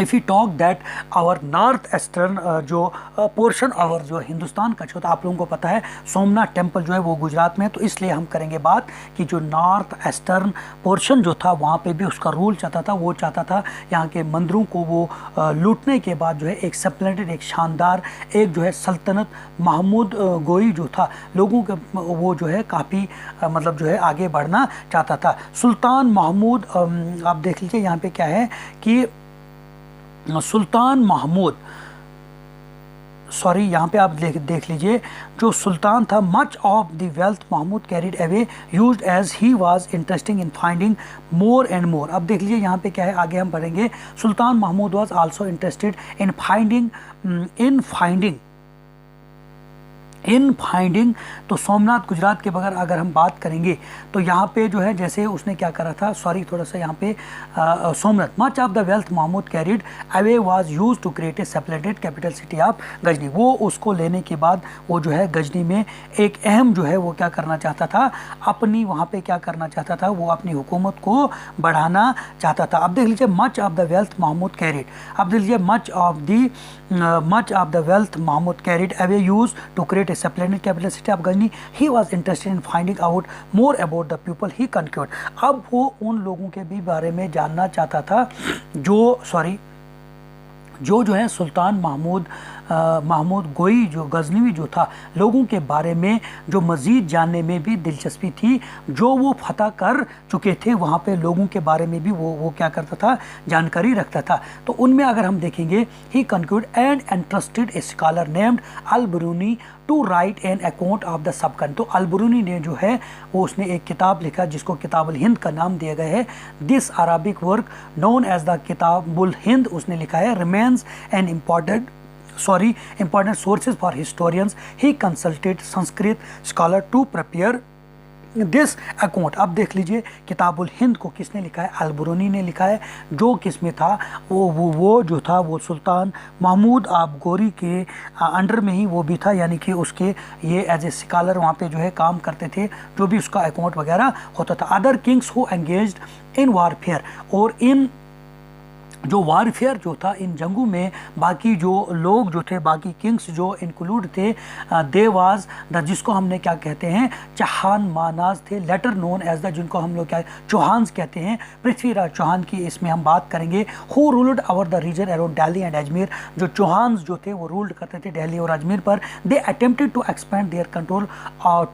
if you talk that our north eastern जो portion our जो हिंदुस्तान का जो आप लोगों को पता है सोमनाथ टेम्पल जो है वो गुजरात में है, तो इसलिए हम करेंगे बात कि जो नॉर्थ ईस्टर्न पोर्शन जो था वहाँ पे भी उसका रूल चाहता था, वो चाहता था यहाँ के मंदिरों को वो लूटने के बाद जो है एक स्प्लेंडेड, एक शानदार, एक जो है सल्तनत महमूद गोई जो था लोगों के वो जो है काफ़ी मतलब जो है आगे बढ़ना चाहता था। सुल्तान महमूद आप देख लीजिए यहाँ पे क्या है कि सुल्तान महमूद, सॉरी यहाँ पे आप देख लीजिए जो सुल्तान था, much of the wealth Mahmud carried away used as he was interesting in finding more and more. अब देख लीजिए यहाँ पे क्या है, आगे हम पढ़ेंगे। Sultan Mahmud was also interested in finding तो सोमनाथ गुजरात के बगैर अगर हम बात करेंगे तो यहाँ पे जो है जैसे उसने क्या करा था, सॉरी थोड़ा सा यहाँ पे Somnath, much of the wealth Mahmud carried away was used to create a separated capital city of Ghazni. वो उसको लेने के बाद वो जो है गजनी में एक अहम जो है वो क्या करना चाहता था, अपनी वहाँ पे क्या करना चाहता था, वो अपनी हुकूमत को बढ़ाना चाहता था। अब देख लीजिए much of the wealth Mahmud carried, अब देख लीजिए much of the wealth Mahmud carried away use to create splendid capital city of Ghazni. He was interested in finding out more about the people he conquered. अब वो उन लोगों के भी बारे में जानना चाहता था जो है सुल्तान महमूद गोई जो गजनवी जो था, लोगों के बारे में जो मज़ीद जानने में भी दिलचस्पी थी, जो वो फतह कर चुके थे वहाँ पे लोगों के बारे में भी वो क्या करता था, जानकारी रखता था। तो उनमें अगर हम देखेंगे, he conclude and entrusted a scholar named Al Biruni to write an account of the subcontinent. तो अल-बिरूनी ने जो है वो उसने एक किताब लिखा जिसको किताबुल हिंद का नाम दिया गया है। This Arabic work known as the Kitabul Hind उसने लिखा है, remains an important sources for historians. He consulted Sanskrit scholar to prepare this account. अब देख लीजिए किताबुल हिंद को किसने लिखा है, अल-बिरूनी ने लिखा है, जो किसमें था वो जो था वो सुल्तान महमूद आप गोरी के अंडर में ही वो भी था, यानी कि उसके ये एज ए स्कॉलर वहाँ पे जो है काम करते थे, जो भी उसका अकाउंट वगैरह होता था। Other Kings who engaged in warfare, और इन जो वारफेयर जो था इन जंगों में बाकी जो लोग जो थे, बाकी किंग्स जो इंक्लूड थे, देवाज द जिसको हमने क्या कहते हैं चौहान मानाज थे, लेटर नोन एज द जिनको हम लोग क्या चौहान्स कहते हैं, पृथ्वीराज चौहान की इसमें हम बात करेंगे। Who ruled over the region around Delhi and Ajmer, जो चौहान्स जो थे वो रूल्ड करते थे दिल्ली और अजमेर पर। They attempted to expand their control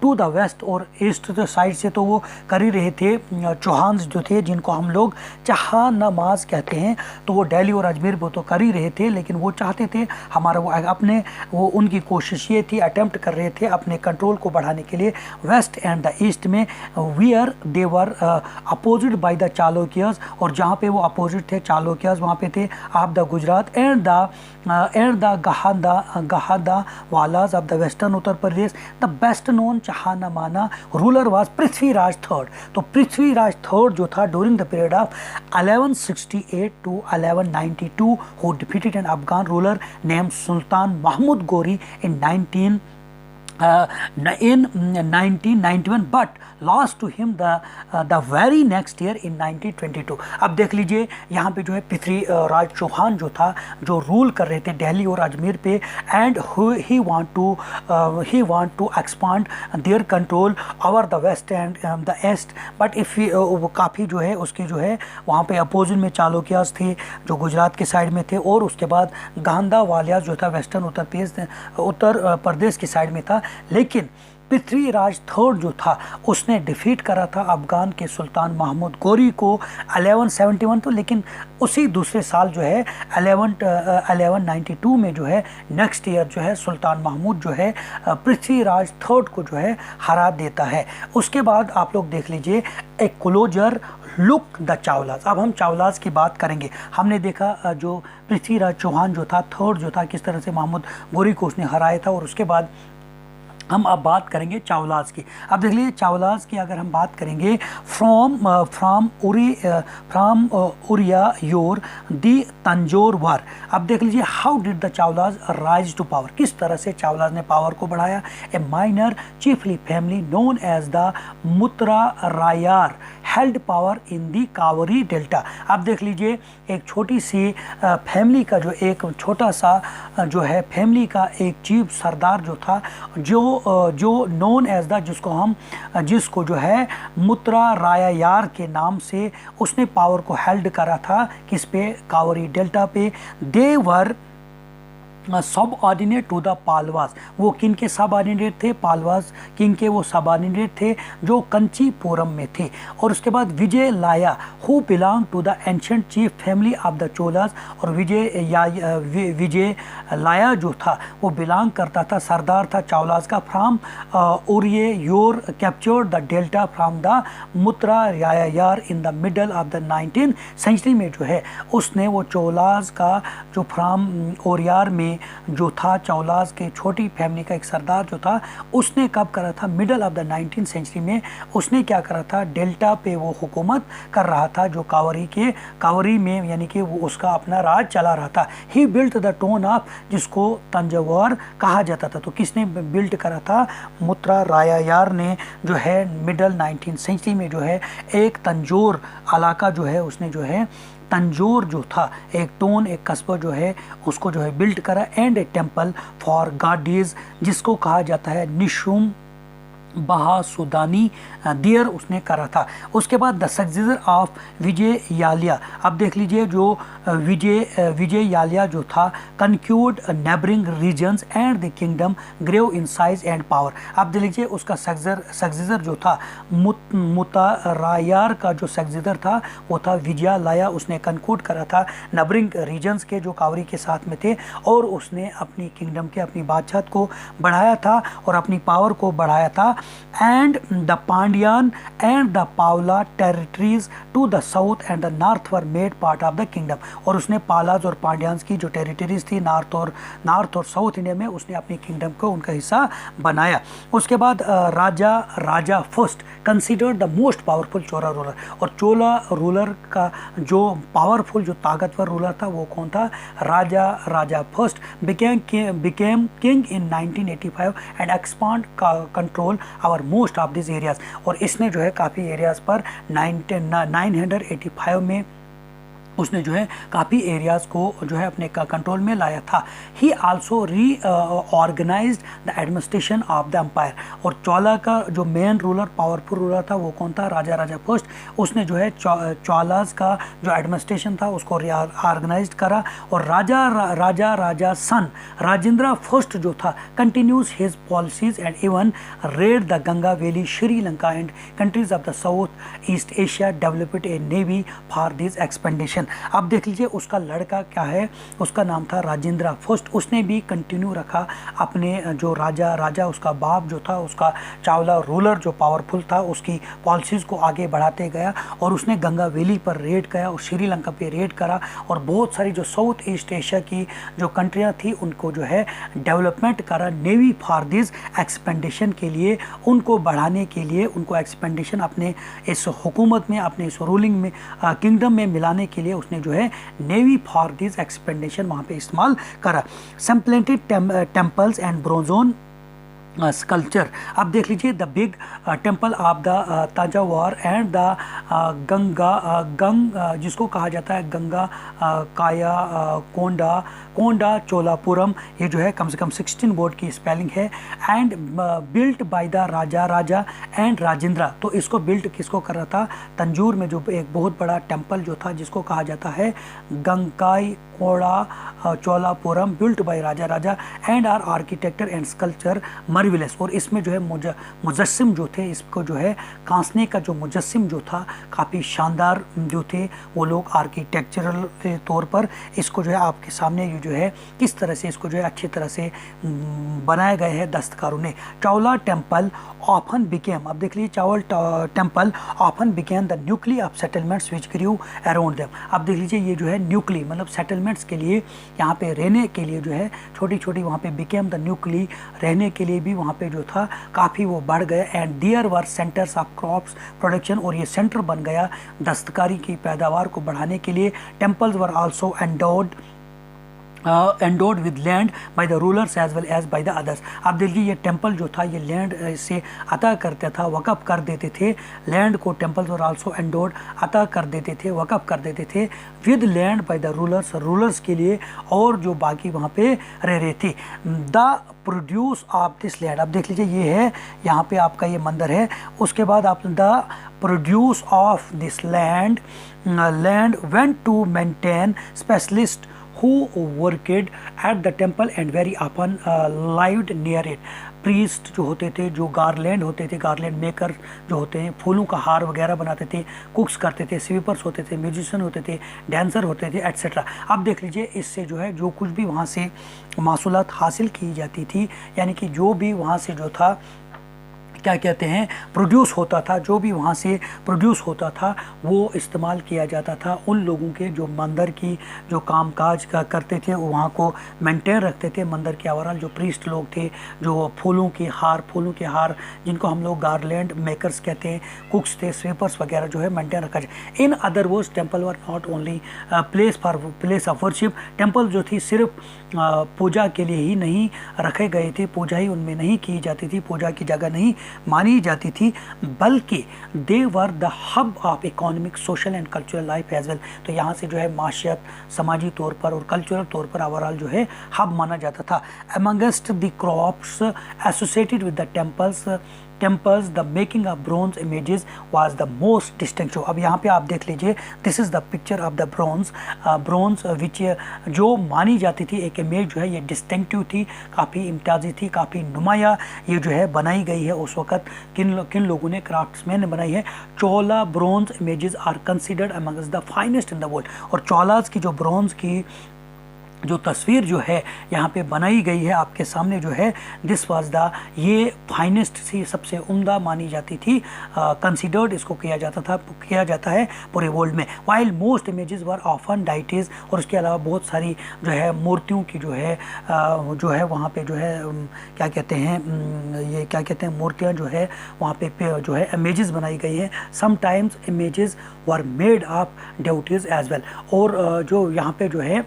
to the west और ईस्ट साइड से, तो वो कर ही रहे थे चौहान्स जो थे जिनको हम लोग चौहान नमाज कहते हैं, तो वो दिल्ली और अजमेर वो तो कर ही रहे थे, लेकिन वो चाहते थे हमारा वो उनकी कोशिश ये थी, अटेम्प्ट कर रहे थे अपने कंट्रोल को बढ़ाने के लिए वेस्ट एंड द ईस्ट में, where they were opposite by the Chalukyas, और जहाँ पे वो अपोजिट थे चालुक्यस वहाँ पे थे of the Gujarat and the Gahadavalas of the western Uttar Pradesh. The best known Chahamana ruler was Prithviraj third. तो पृथ्वीराज थर्ड जो था during the period of 1168 to 1192 who defeated an Afghan ruler named Sultan Mahmud Ghori in 1991 but lost to him the very next year in 1922। अब देख लीजिए यहाँ पे जो है पृथ्वीराज चौहान जो था, जो रूल कर रहे थे दिल्ली और अजमेर पे, and he want to expand their control over the west and the east, but if वो काफ़ी जो है उसके जो है वहाँ पे अपोजिट में चालुक्यास थे जो गुजरात के साइड में थे, और उसके बाद गांधा वालियास जो था वेस्टर्न उत्तर प्रदेश की साइड में था। लेकिन पृथ्वीराज थर्ड जो था उसने डिफीट करा था अफगान के सुल्तान महमूद गोरी को 1171, तो लेकिन उसी दूसरे साल जो है 1192 में जो है नेक्स्ट ईयर जो है सुल्तान महमूद जो है पृथ्वीराज थर्ड को जो है हरा देता है। उसके बाद आप लोग देख लीजिए ए क्लोजर लुक द चावलाज। अब हम चावलाज की बात करेंगे। हमने देखा जो पृथ्वीराज चौहान जो था थर्ड जो था किस तरह से महमूद गोरी को उसने हराया था, और उसके बाद हम अब बात करेंगे चावलाज की। अब देख लीजिए चावलाज की अगर हम बात करेंगे from Uraiyur the Thanjavur. अब देख लीजिए how did the Cholas rise to power, किस तरह से चावलाज ने पावर को बढ़ाया। A minor chiefly family known as the Muttaraiyar held power in the Kaveri delta. आप देख लीजिए एक छोटी सी फैमिली का जो एक छोटा सा जो है फैमिली का एक चीफ सरदार जो था, जो नोन एज द जिसको जो है मुत्रा रायायार के नाम से उसने पावर को हेल्ड करा था, किस पे, कावेरी डेल्टा पे। दे वर सब ऑर्डिनेट टू द पालवास, वो किन के सब ऑर्डिनेट थे, पालवास किंग के वो सब ऑर्डिनेट थे जो कंचीपुरम में थे। और उसके बाद Vijayalaya who belong to the ancient chief family of the Cholas, और विजय लाया जो था वो बिलोंग करता था, सरदार था चावलास का, फ्राम और ये योर captured the delta from the Muttaraiyar in the middle of the 19th century में जो है उसने वो चोलास का जो फ्राम ओरियार में जो था, चौलास के छोटी फैमिली का एक सरदार जो था, उसने कब करा था, middle of the 19th century में उसने क्या करा था, डेल्टा पे वो हुकूमत कर रहा था, जो कावेरी में यानी कि वो उसका अपना राज चला रहा था। ही बिल्ट द टाउन ऑफ, जिसको तंजौर कहा जाता था। तो किसने बिल्ट करा था, मुत्रा रायायार ने जो है मिडल 19th सेंचुरी में जो है एक तंजौर इलाका जो है उसने जो है तंजौर जो था एक टाउन एक कस्बा जो है उसको जो है बिल्ड करा, and A temple for goddess जिसको कहा जाता है निशुम बहा सुदानी दियर उसने करा था। उसके बाद the successor of Vijayalaya, अब देख लीजिए जो विजय यालिया जो था conquered neighbouring regions and the kingdom grew in size and power. अब देख लीजिए उसका सक्सेसर जो था मुतारायार का जो सक्सेसर था वो था विजय लाया, उसने कंक्यूड करा था नेबरिंग रीजन्स के जो कावेरी के साथ में थे, और उसने अपनी किंगडम के अपनी बादशाहत को बढ़ाया था और अपनी पावर को बढ़ाया था। And the Pandyan and the Pavla territories to the south and the north were made part of the kingdom। और उसने पालाज और पांड्यान्स की जो टेरिटरीज थी नॉर्थ और साउथ इंडिया में उसने अपनी किंगडम को उनका हिस्सा बनाया। उसके बाद Raja first considered the most powerful Chola ruler, और चोला रूलर का जो पावरफुल जो ताकतवर रूलर था वो कौन था, Raja first became king in 1985 and expand control over most of this areas. और इसने जो है काफ़ी एरियाज़ पर 985 में उसने जो है काफ़ी एरियाज़ को जो है अपने कंट्रोल में लाया था। He also organised the administration of the empire, और चौला का जो मेन रूलर पावरफुल रूलर था वो कौन था, राजा फर्स्ट। उसने जो है चौलास का जो एडमिनिस्ट्रेशन था उसको ऑर्गेनाइज करा, और राजा सन राजेंद्र फर्स्ट जो था continues his policies and even read the Ganga valley, Sri Lanka and countries of the south east Asia, developed A navy for this expedition. अब देख लीजिए उसका लड़का क्या है, उसका नाम था राजेंद्र फर्स्ट, उसने भी कंटिन्यू रखा अपने जो राजा उसका बाप जो था उसका चावला रूलर जो पावरफुल था उसकी पॉलिसीज़ को आगे बढ़ाते गया, और उसने गंगा वैली पर रेड किया और श्रीलंका पे रेड करा, और बहुत सारी जो साउथ ईस्ट एशिया की जो कंट्रियाँ थी उनको जो है डेवलपमेंट करा नेवी फॉर दिस एक्सपेंडिशन के लिए, उनको बढ़ाने के लिए, उनको एक्सपेंडिशन अपने इस हुकूमत में अपने इस रूलिंग में किंगडम में मिलाने के लिए उसने जो है नेवी फॉर दिस एक्सपेंडिशन वहाँ पे इस्तेमाल करा। सैम्पलेंटेड टेम्पल्स एंड ब्रोंजोन स्कल्पचर, अब देख लीजिए the big temple of the Thanjavur and the Ganga जिसको कहा जाता है गंगा काया कोंडा चोलापुरम, ये जो है कम से कम 16 वर्ड की स्पेलिंग है, and built by the Raja and Rajendra. तो इसको बिल्ट किसको कर रहा था, तंजूर में जो एक बहुत बड़ा टेम्पल जो था जिसको कहा जाता है Gangaikonda Cholapuram, built by Raja and are architecture and sculpture marvellous. और इसमें जो है मुजस्सिम जो थे, इसको जो है कांसने का जो मुजस्सिम जो था काफ़ी शानदार जो थे वो लोग आर्किटेक्चरल तौर पर इसको जो है आपके सामने जो है किस तरह से इसको जो है अच्छी तरह से बनाए गए हैं दस्तकारों ने। चावला टेम्पल ऑफन बिकेम, अब देख लीजिए Chola temple often became the nuclei of settlements which grew around them. अब देख लीजिए ये जो है न्यूक्ली मतलब सेटलमेंट्स के लिए यहाँ पे रहने के लिए जो है छोटी छोटी वहाँ पे बिकेम द न्यूक्ली, रहने के लिए भी वहाँ पे जो था काफ़ी वो बढ़ गया, and there were centres of crops production, और ये सेंटर बन गया दस्तकारी की पैदावार को बढ़ाने के लिए। Temples were also endowed endowed with land by the rulers as well as by the others. आप देखिए ये टेम्पल जो था ये लैंड से अता करता था, वक़फ़ कर देते थे लैंड को। टेम्पल्स और आल्सो एंडोड अता कर देते थे, वक़फ़ कर देते थे with land by the rulers, rulers के लिए और जो बाकी वहाँ पे रह रहे थे। The produce of this land, आप देख लीजिए ये है यहाँ पे आपका ये मंदिर है। उसके बाद आप the produce of this land went to maintain specialist who worked at the temple and very often lived near it। Priest जो होते थे, जो गार्लैंड होते थे, गार्लैंड मेकर जो होते हैं, फूलों का हार वगैरह बनाते थे, कुक्स करते थे, स्वीपर्स होते थे, म्यूजिशियन होते थे, डांसर होते थे, एट्सेट्रा। अब देख लीजिए इससे जो है जो कुछ भी वहाँ से मासूलात हासिल की जाती थी, यानी कि जो भी वहाँ से जो था क्या कहते हैं प्रोड्यूस होता था, जो भी वहाँ से प्रोड्यूस होता था वो इस्तेमाल किया जाता था उन लोगों के जो मंदिर की जो कामकाज का करते थे, वो वहाँ को मेंटेन रखते थे। मंदिर के ओवरऑल जो प्रीस्ट लोग थे, जो फूलों के हार जिनको हम लोग गार्लैंड मेकर्स कहते हैं, कुक्स थे, स्वीपर्स वगैरह जो है मेंटेन रखा जाए। In other words temple were not only place of worship. Temple जो थी सिर्फ पूजा के लिए ही नहीं रखे गए थे, पूजा ही उनमें नहीं की जाती थी, पूजा की जगह नहीं मानी जाती थी, बल्कि they were the hub of economic, social and cultural life as well. तो यहाँ से जो है माशियत, समाजी तौर पर और कल्चरल तौर पर ओवरऑल जो है हब माना जाता था। Amongst the crops associated with the temples the making of bronze images was the most distinctive। अब यहाँ पे आप देख लीजिए this is the picture of the bronze which जो मानी जाती थी एक इमेज जो है ये डिस्टिंक्टिव थी, काफ़ी इम्तियाजी थी, काफ़ी नुमाया ये जो है बनाई गई है उस वक़्त। किन लोगों ने, क्राफ्ट्समैन ने बनाई है। Chola bronze images are considered amongst the finest in the world. और चोलाज की जो ब्रोंज की जो तस्वीर जो है यहाँ पे बनाई गई है आपके सामने जो है, दिस वाज द, ये फाइनेस्ट सी, सबसे उम्दा मानी जाती थी, कंसीडर्ड इसको किया जाता है पूरे वर्ल्ड में। While most images were often deities, और उसके अलावा बहुत सारी जो है मूर्तियों की जो है वहाँ पे जो है क्या कहते हैं मूर्तियाँ जो है वहाँ पे जो है इमेजेस बनाई गई है। Sometimes images were made of duties as well. और जो यहाँ पे जो है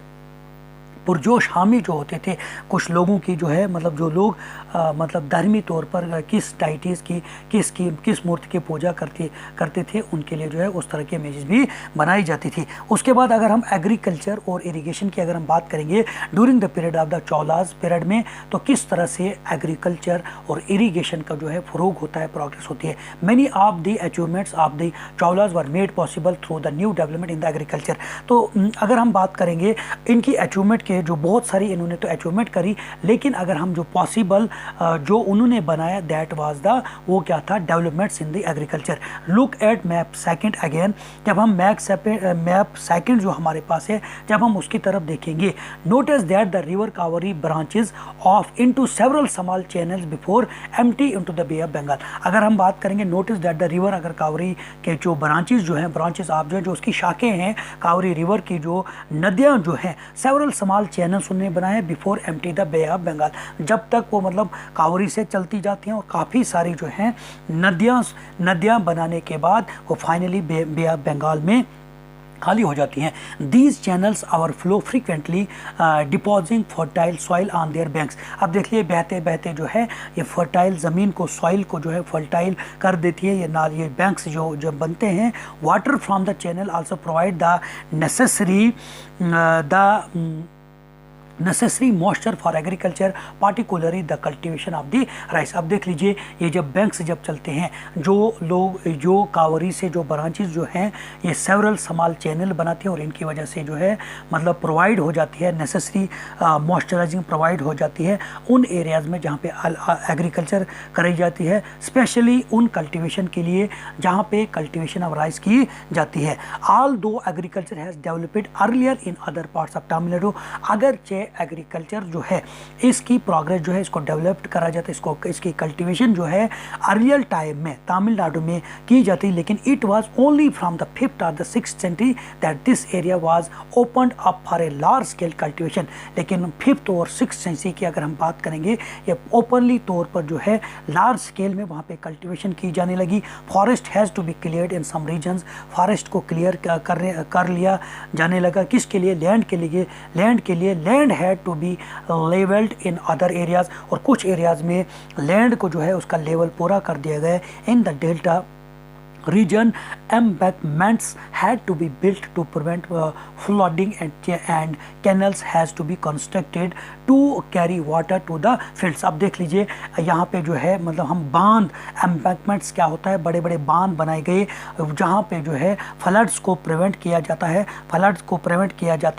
पुरजोश हामी जो होते थे कुछ लोगों की जो है, मतलब जो लोग मतलब धर्मी तौर पर किस डाइटीज़ की किस मूर्ति की पूजा करते थे उनके लिए जो है उस तरह की इमेजेस भी बनाई जाती थी। उसके बाद अगर हम एग्रीकल्चर और इरिगेशन की अगर हम बात करेंगे during the period of the Cholas period में, तो किस तरह से एग्रीकल्चर और इरिगेशन का जो है फ़रोग होता है, प्रोग्रेस होती है। Many of the achievements of the Cholas were made possible through the new development in the agriculture. तो अगर हम बात करेंगे इनकी अचीवमेंट के, जो बहुत सारी इन्होंने तो अचीवमेंट करी, लेकिन अगर हम जो पॉसिबल जो उन्होंने बनाया दैट वाज द, वो क्या था, developments in the agriculture. Look at map second again. जब हम मैप सेकंड जो हमारे पास है, जब हम उसकी तरफ देखेंगे, notice that the river Kaveri branches off into several small channels before empty into the bay of Bengal. अगर हम बात करेंगे नोटिस दैट द रिवर, अगर कावेरी के जो ब्रांचेस जो हैं, ब्रांचेस आप जो उसकी शाखें हैं कावेरी रिवर की, जो नदियाँ जो हैं, सेवरल स्मॉल चैनल्स उन्होंने बनाए before empty the bay of Bengal, जब तक वो मतलब कावेरी से चलती जाती हैं और काफ़ी सारी जो हैं नदियाँ बनाने के बाद वो फाइनली बे ऑफ बंगाल में खाली हो जाती हैं। These channels overflow frequently depositing fertile soil on their banks. अब देखिए बहते बहते जो है ये फर्टाइल ज़मीन को, सॉइल को जो है फर्टाइल कर देती है ये बैंक्स जो बनते हैं। Water from the channel also provide the necessary moisture for agriculture, particularly the cultivation of the rice. अब देख लीजिए ये जब बैंक्स जब चलते हैं, जो कावेरी से जो ब्रांचेस जो हैं ये सेवरल स्मॉल चैनल बनाते हैं और इनकी वजह से जो है मतलब प्रोवाइड हो जाती है, नेसेसरी मॉइस्चराइजिंग प्रोवाइड हो जाती है उन एरियाज़ में जहाँ पे एग्रीकल्चर कराई जाती है, स्पेशली उन कल्टीवेशन के लिए जहाँ पे कल्टीवेशन ऑफ राइस की जाती है। ऑल दो agriculture has developed earlier in other parts of Tamil Nadu, अगरचे एग्रीकल्चर जो है इसकी प्रोग्रेस जो है इसको डेवलप्ड करा जाता है, इसकी कल्टीवेशन जो है अर्लियर टाइम में तमिलनाडु में की जाती है, लेकिन it was only from the 5th और the 6th century that this area was opened up for a large scale cultivation. लेकिन 5th और 6th सेंचुरी की अगर हम बात करेंगे, ये ओपनली तौर पर जो है लार्ज स्केल में वहाँ पे कल्टीवेशन की जाने लगी। Forest has to be cleared in some regions, forest को क्लियर कर लिया जाने लगा। किसके लिए? लैंड के लिए। Land had to be levelled in other areas, और कुछ एरियाज में लैंड को जो है उसका लेवल पूरा कर दिया गया। In the delta region, embankments had to be built to prevent flooding, and canals has to be constructed to carry water to the fields। अब देख लीजिए यहाँ पे जो है मतलब हम बांध, embankments क्या होता है, बड़े बड़े बांध बनाए गए जहाँ पे जो है फ्लड्स को प्रिवेंट किया जाता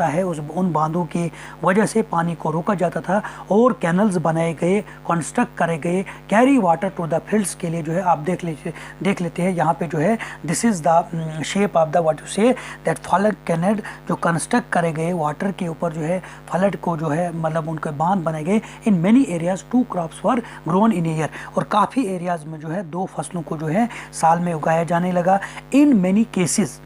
है, उन बांधों की वजह से पानी को रोका जाता था, और कैनल्स बनाए गए, कंस्ट्रक्ट करे गए, carry water to the fields के लिए जो है। आप देख लेते हैं यहाँ पे जो है this is the shape of the what you say that flood canal, जो कंस्ट्रक्ट करे गए वाटर के ऊपर जो है फ्लड को जो है मतलब उनके बांध बनाए गए। In many areas 2 crops were grown in year, और काफ़ी एरियाज में जो है 2 फसलों को जो है साल में उगाया जाने लगा। In many cases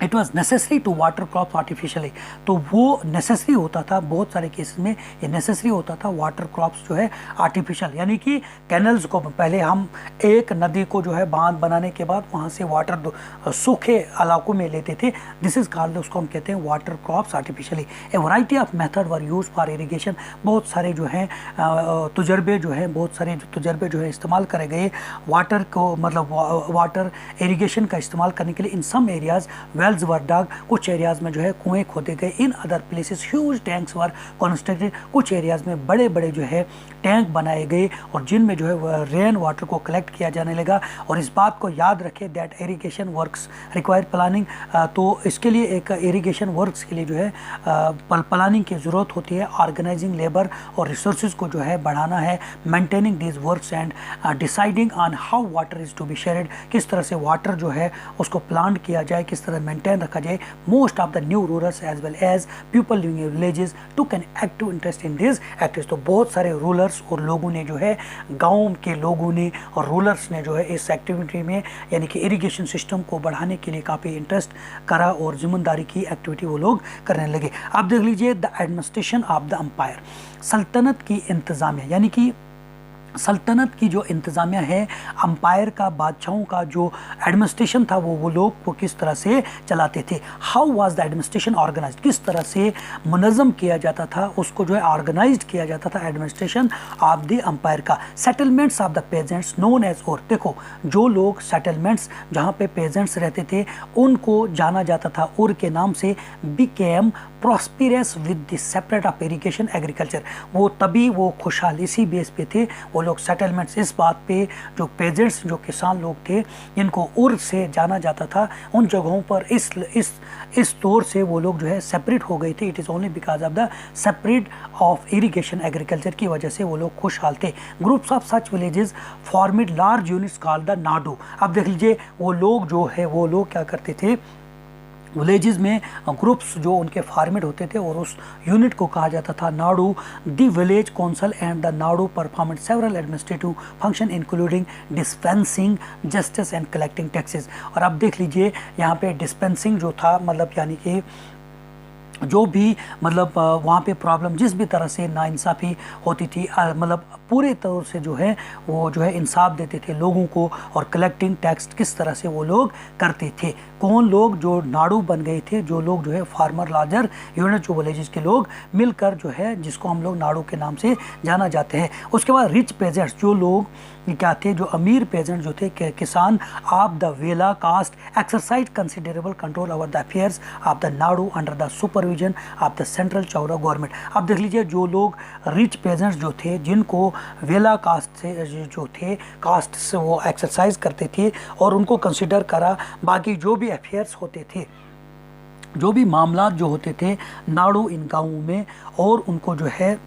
it was necessary to water crops artificially, तो वो नेसेसरी होता था, बहुत सारे केसेस में ये नेसेसरी होता था वाटर क्रॉप्स जो है आर्टिफिशियल, यानी कि कैनल्स को पहले हम एक नदी को जो है बांध बनाने के बाद वहाँ से वाटर सूखे इलाकों में लेते थे। दिस इज कॉल्ड, उसको हम कहते हैं water crops artificially. A variety of method were use for irrigation, बहुत सारे जो हैं तजुर्बे जो है इस्तेमाल करे गए वाटर को, मतलब वाटर इरीगेशन का इस्तेमाल करने के लिए। इन सम एरियाज वेल्स वर डग, कुछ एरियाज में जो है कुएं खोदे गए। In other places huge tanks were constructed, कुछ एरियाज में बड़े बड़े जो है टैंक बनाए गए और जिनमें जो है रेन वाटर को कलेक्ट किया जाने लगा। और इस बात को याद रखें that irrigation works require planning, तो इसके लिए एक इरीगेशन वर्क्स के लिए जो है प्लानिंग की ज़रूरत होती है। ऑर्गेनाइजिंग लेबर और रिसोर्सेज को जो है बढ़ाना है, maintaining this works and deciding on how water is to be shared, किस तरह से वाटर जो है उसको प्लान किया जाए, किस तरह मेंटेन रखा जाए। Most of the new rurals as well as people living in villages took an active interest in this activities, तो बहुत सारे रूलर्स और लोगों ने जो है, गाँव के लोगों ने और रूलर्स ने जो है इस एक्टिविटी में यानी कि इरिगेशन सिस्टम को बढ़ाने के लिए काफ़ी इंटरेस्ट करा और जिम्मेदारी की एक्टिविटी वो लोग करने लगे। अब देख लीजिए the administration of the empire, सल्तनत की इंतज़ामिया, यानी कि सल्तनत की जो इंतज़ामिया है, अम्पायर का, बादशाहों का जो एडमिनिस्ट्रेशन था वो लोग वो किस तरह से चलाते थे। How was the administration organised, किस तरह से मुनज़्ज़म किया जाता था, उसको जो है ऑर्गेनाइज्ड किया जाता था एडमिनिस्ट्रेशन ऑफ द अम्पायर का। Settlements of the peasants known as, और देखो जो लोग सेटलमेंट्स जहाँ पे पेजेंट्स रहते थे उनको जाना जाता था उर के नाम से, became prosperous with the separate of irrigation agriculture, वो तभी वो खुशहाल इसी बेस पे थे वो लोग सेटलमेंट्स, इस बात पे जो पेजेंट्स जो किसान लोग थे जिनको उर से जाना जाता था उन जगहों पर इस तौर से वो लोग जो है सेपरेट हो गए थे। It is only because of the separate of irrigation agriculture की वजह से वो लोग खुशहाल थे। Groups of such villages formed large units called the Nadu. अब देख लीजिए वो लोग जो है वो लोग क्या करते थे, विलेजेस में ग्रुप्स जो उनके फॉर्मेट होते थे और उस यूनिट को कहा जाता था nadu. The village council and the nadu performed several administrative function including dispensing justice and collecting taxes. और अब देख लीजिए यहाँ पे डिस्पेंसिंग जो था, मतलब यानी कि जो भी मतलब वहाँ पे प्रॉब्लम जिस भी तरह से नाइंसाफ़ी होती थी, मतलब पूरे तौर से जो है वो जो है इंसाफ देते थे लोगों को, और कलेक्टिंग टैक्स किस तरह से वो लोग करते थे। कौन लोग जो नाडू बन गए थे, जो लोग जो है फार्मर लार्जर यूनिट जो विलेजेस के लोग मिलकर जो है जिसको हम लोग नाडू के नाम से जाना जाते हैं। उसके बाद रिच पेजेंट्स, जो लोग क्या थे, जो अमीर पेजेंट जो थे किसान of the Vellala caste exercise considerable control over the affairs of the nadu under the supervision of the central Chola government. अब देख लीजिए जो लोग रिच पेजेंट्स जो थे जिनको वेला कास्ट से जो थे कास्ट से वो एक्सरसाइज करते थे और उनको कंसिडर करा, बाकी जो भी अफेयर्स होते थे, जो भी मामलात जो होते थे नाडू इन गाँवों में, और उनको जो है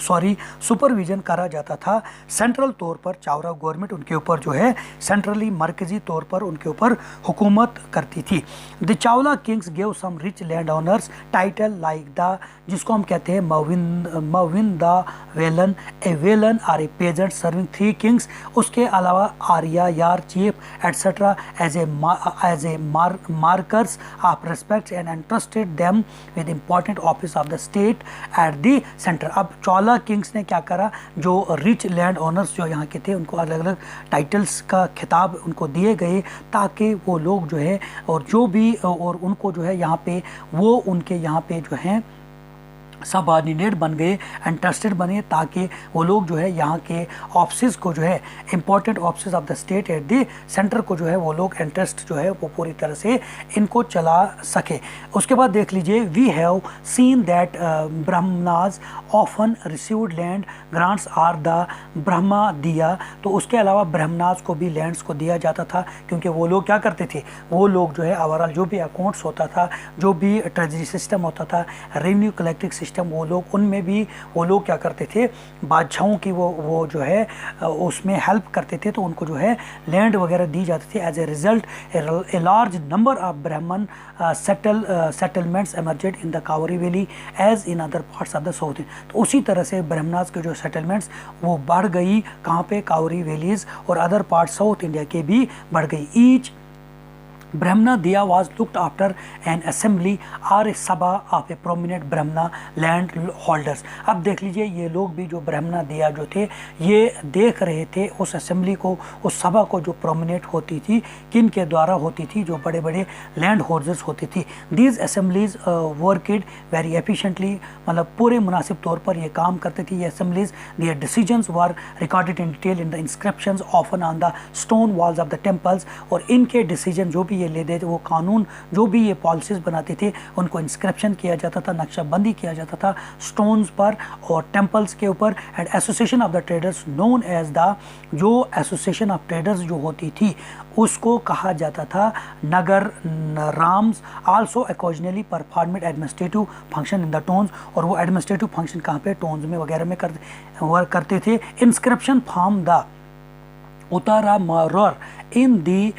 सुपरविजन करा जाता था सेंट्रल तौर पर। चावरा गवर्नमेंट उनके ऊपर जो है सेंट्रली मरकजी तौर पर उनके ऊपर हुकूमत करती थी। The Chola kings gave some rich land owners title like the, जिसको हम कहते हैं Muvendavelan, a velan are a peasant serving 3 kings. उसके अलावा Araiyar chief etcetera as a markers of respect and entrusted them with important office of the state at the centre. अब Chola Kings ने क्या करा, जो रिच लैंड ओनर्स जो यहाँ के थे उनको अलग अलग टाइटल्स का खिताब उनको दिए गए, ताकि वो लोग जो है और जो भी और उनको जो है यहाँ पे वो उनके यहाँ पे जो है सबऑर्डिनेट बन गए एंड ट्रस्टेड बने, ताकि वो लोग जो है यहाँ के ऑफिस को जो है important office of the state at the centre को जो है वो लोग इंटरेस्ट जो है वो पूरी तरह से इनको चला सके। उसके बाद देख लीजिए, we have seen that Brahmanas often received land grants are the brahmadeya. तो उसके अलावा ब्राह्मणाज को भी लैंड्स को दिया जाता था, क्योंकि वो लोग क्या करते थे, वो लोग जो है ओवरऑल जो भी अकाउंट्स होता था, जो भी ट्रेजरी सिस्टम होता था, रेवेन्यू कलेक्टिंग सिस्टम, वो लोग उनमें भी वो लोग क्या करते थे, बादशाहों की वो जो है उसमें हेल्प करते थे, तो उनको जो है लैंड वगैरह दी जाती थी। As a result a large number of Brahmin settlements emerged in the Kaveri valley as in other parts of the south. तो उसी तरह से ब्राह्मणास के जो सेटलमेंट्स वो बढ़ गई, कहाँ पे, कावेरी वैलीज, और अदर पार्ट साउथ इंडिया के भी बढ़ गई। Each Brahmana Diya was looked after an assembly or a sabha of a prominent Brahmana land holders। अब देख लीजिए, ये लोग भी जो ब्राह्मणा दिया जो थे, ये देख रहे थे उस असेंबली को, उस सभा को जो प्रोमिनेंट होती थी, किन के द्वारा होती थी, जो बड़े बड़े लैंड होल्डर्स होती थी। These assemblies worked very efficiently, मतलब पूरे मुनासिब तौर पर ये काम करती थी ये assemblies. Their decisions were recorded in detail in the inscriptions often on the stone walls of the temples. और इनके डिसीजन जो भी ये ले देते, वो कानून जो भी ये पॉलिसीज बनाते थे, उनको इंस्क्रिप्शन किया जाता था, नक्शाबंदी किया जाता था स्टोन्स पर और टेम्पल्स के ऊपर। And association of the traders known as the, जो एसोसिएशन ऑफ ट्रेडर्स जो होती थी उसको कहा जाता था nagarams. Also occasionally performed administrative function in the towns. और वो एडमिनिस्ट्रेटिव फंक्शन कहाँ पे, टोन्स में वगैरह में करते थे। Inscription from the Uttaramarur in the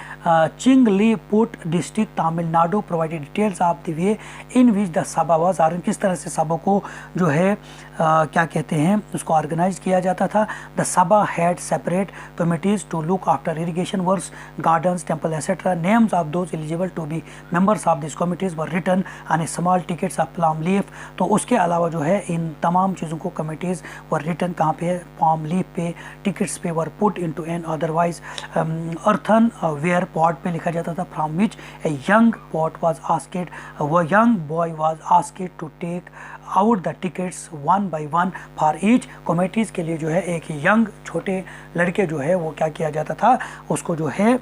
Chingliput district, Tamil Nadu provided details of the way in which the sabha was organized। किस तरह से सभा को जो है क्या कहते हैं उसको ऑर्गेनाइज किया जाता था। The sabha had separate committees to look after irrigation works, gardens, temple etcetera. Names of those eligible to be members of this committees were written on a small tickets of palm leaf. तो उसके अलावा जो है इन तमाम चीज़ों को committees were written कहाँ पे, प्लाम लीफ पे, टिकट्स पे, were put into an otherwise earthenware pot पे लिखा जाता था, from which a young pot was asked, वो young boy was asked to take out the tickets one by one for each. Committees के लिए जो है एक यंग छोटे लड़के जो है वो क्या किया जाता था, उसको जो है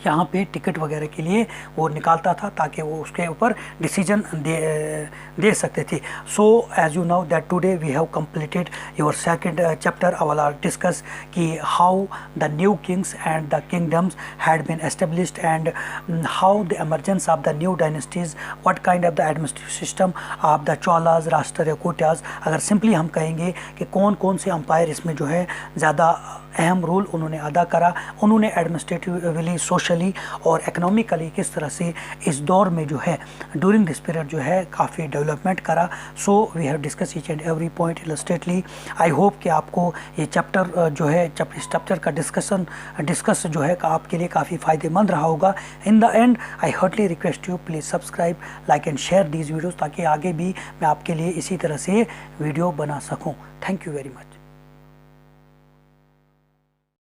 यहाँ पे टिकट वगैरह के लिए वो निकालता था, ताकि वो उसके ऊपर डिसीजन दे सकते थे। So as you know that today we have completed your second chapter. I will discuss कि how the new kings and the kingdoms had been established and how the emergence of the new dynasties, what kind of the administrative system of the Cholas, Rashtrakutas. अगर simply हम कहेंगे कि कौन कौन से umpire इसमें जो है ज़्यादा अहम रोल उन्होंने अदा करा, उन्होंने एडमिनिस्ट्रेटिवली, सोशली और इकोनॉमिकली किस तरह से इस दौर में जो है ड्यूरिंग दिस पीरियड जो है काफ़ी डेवलपमेंट करा। So we have discuss each and every point illustratively. I hope कि आपको ये चैप्टर जो है इस चैप्टर का डिस्कस जो है आपके लिए काफ़ी फ़ायदेमंद रहा होगा। In the end I heartily request you please subscribe, like and share these videos, ताकि आगे भी मैं आपके लिए इसी तरह से वीडियो बना सकूँ। Thank you very much.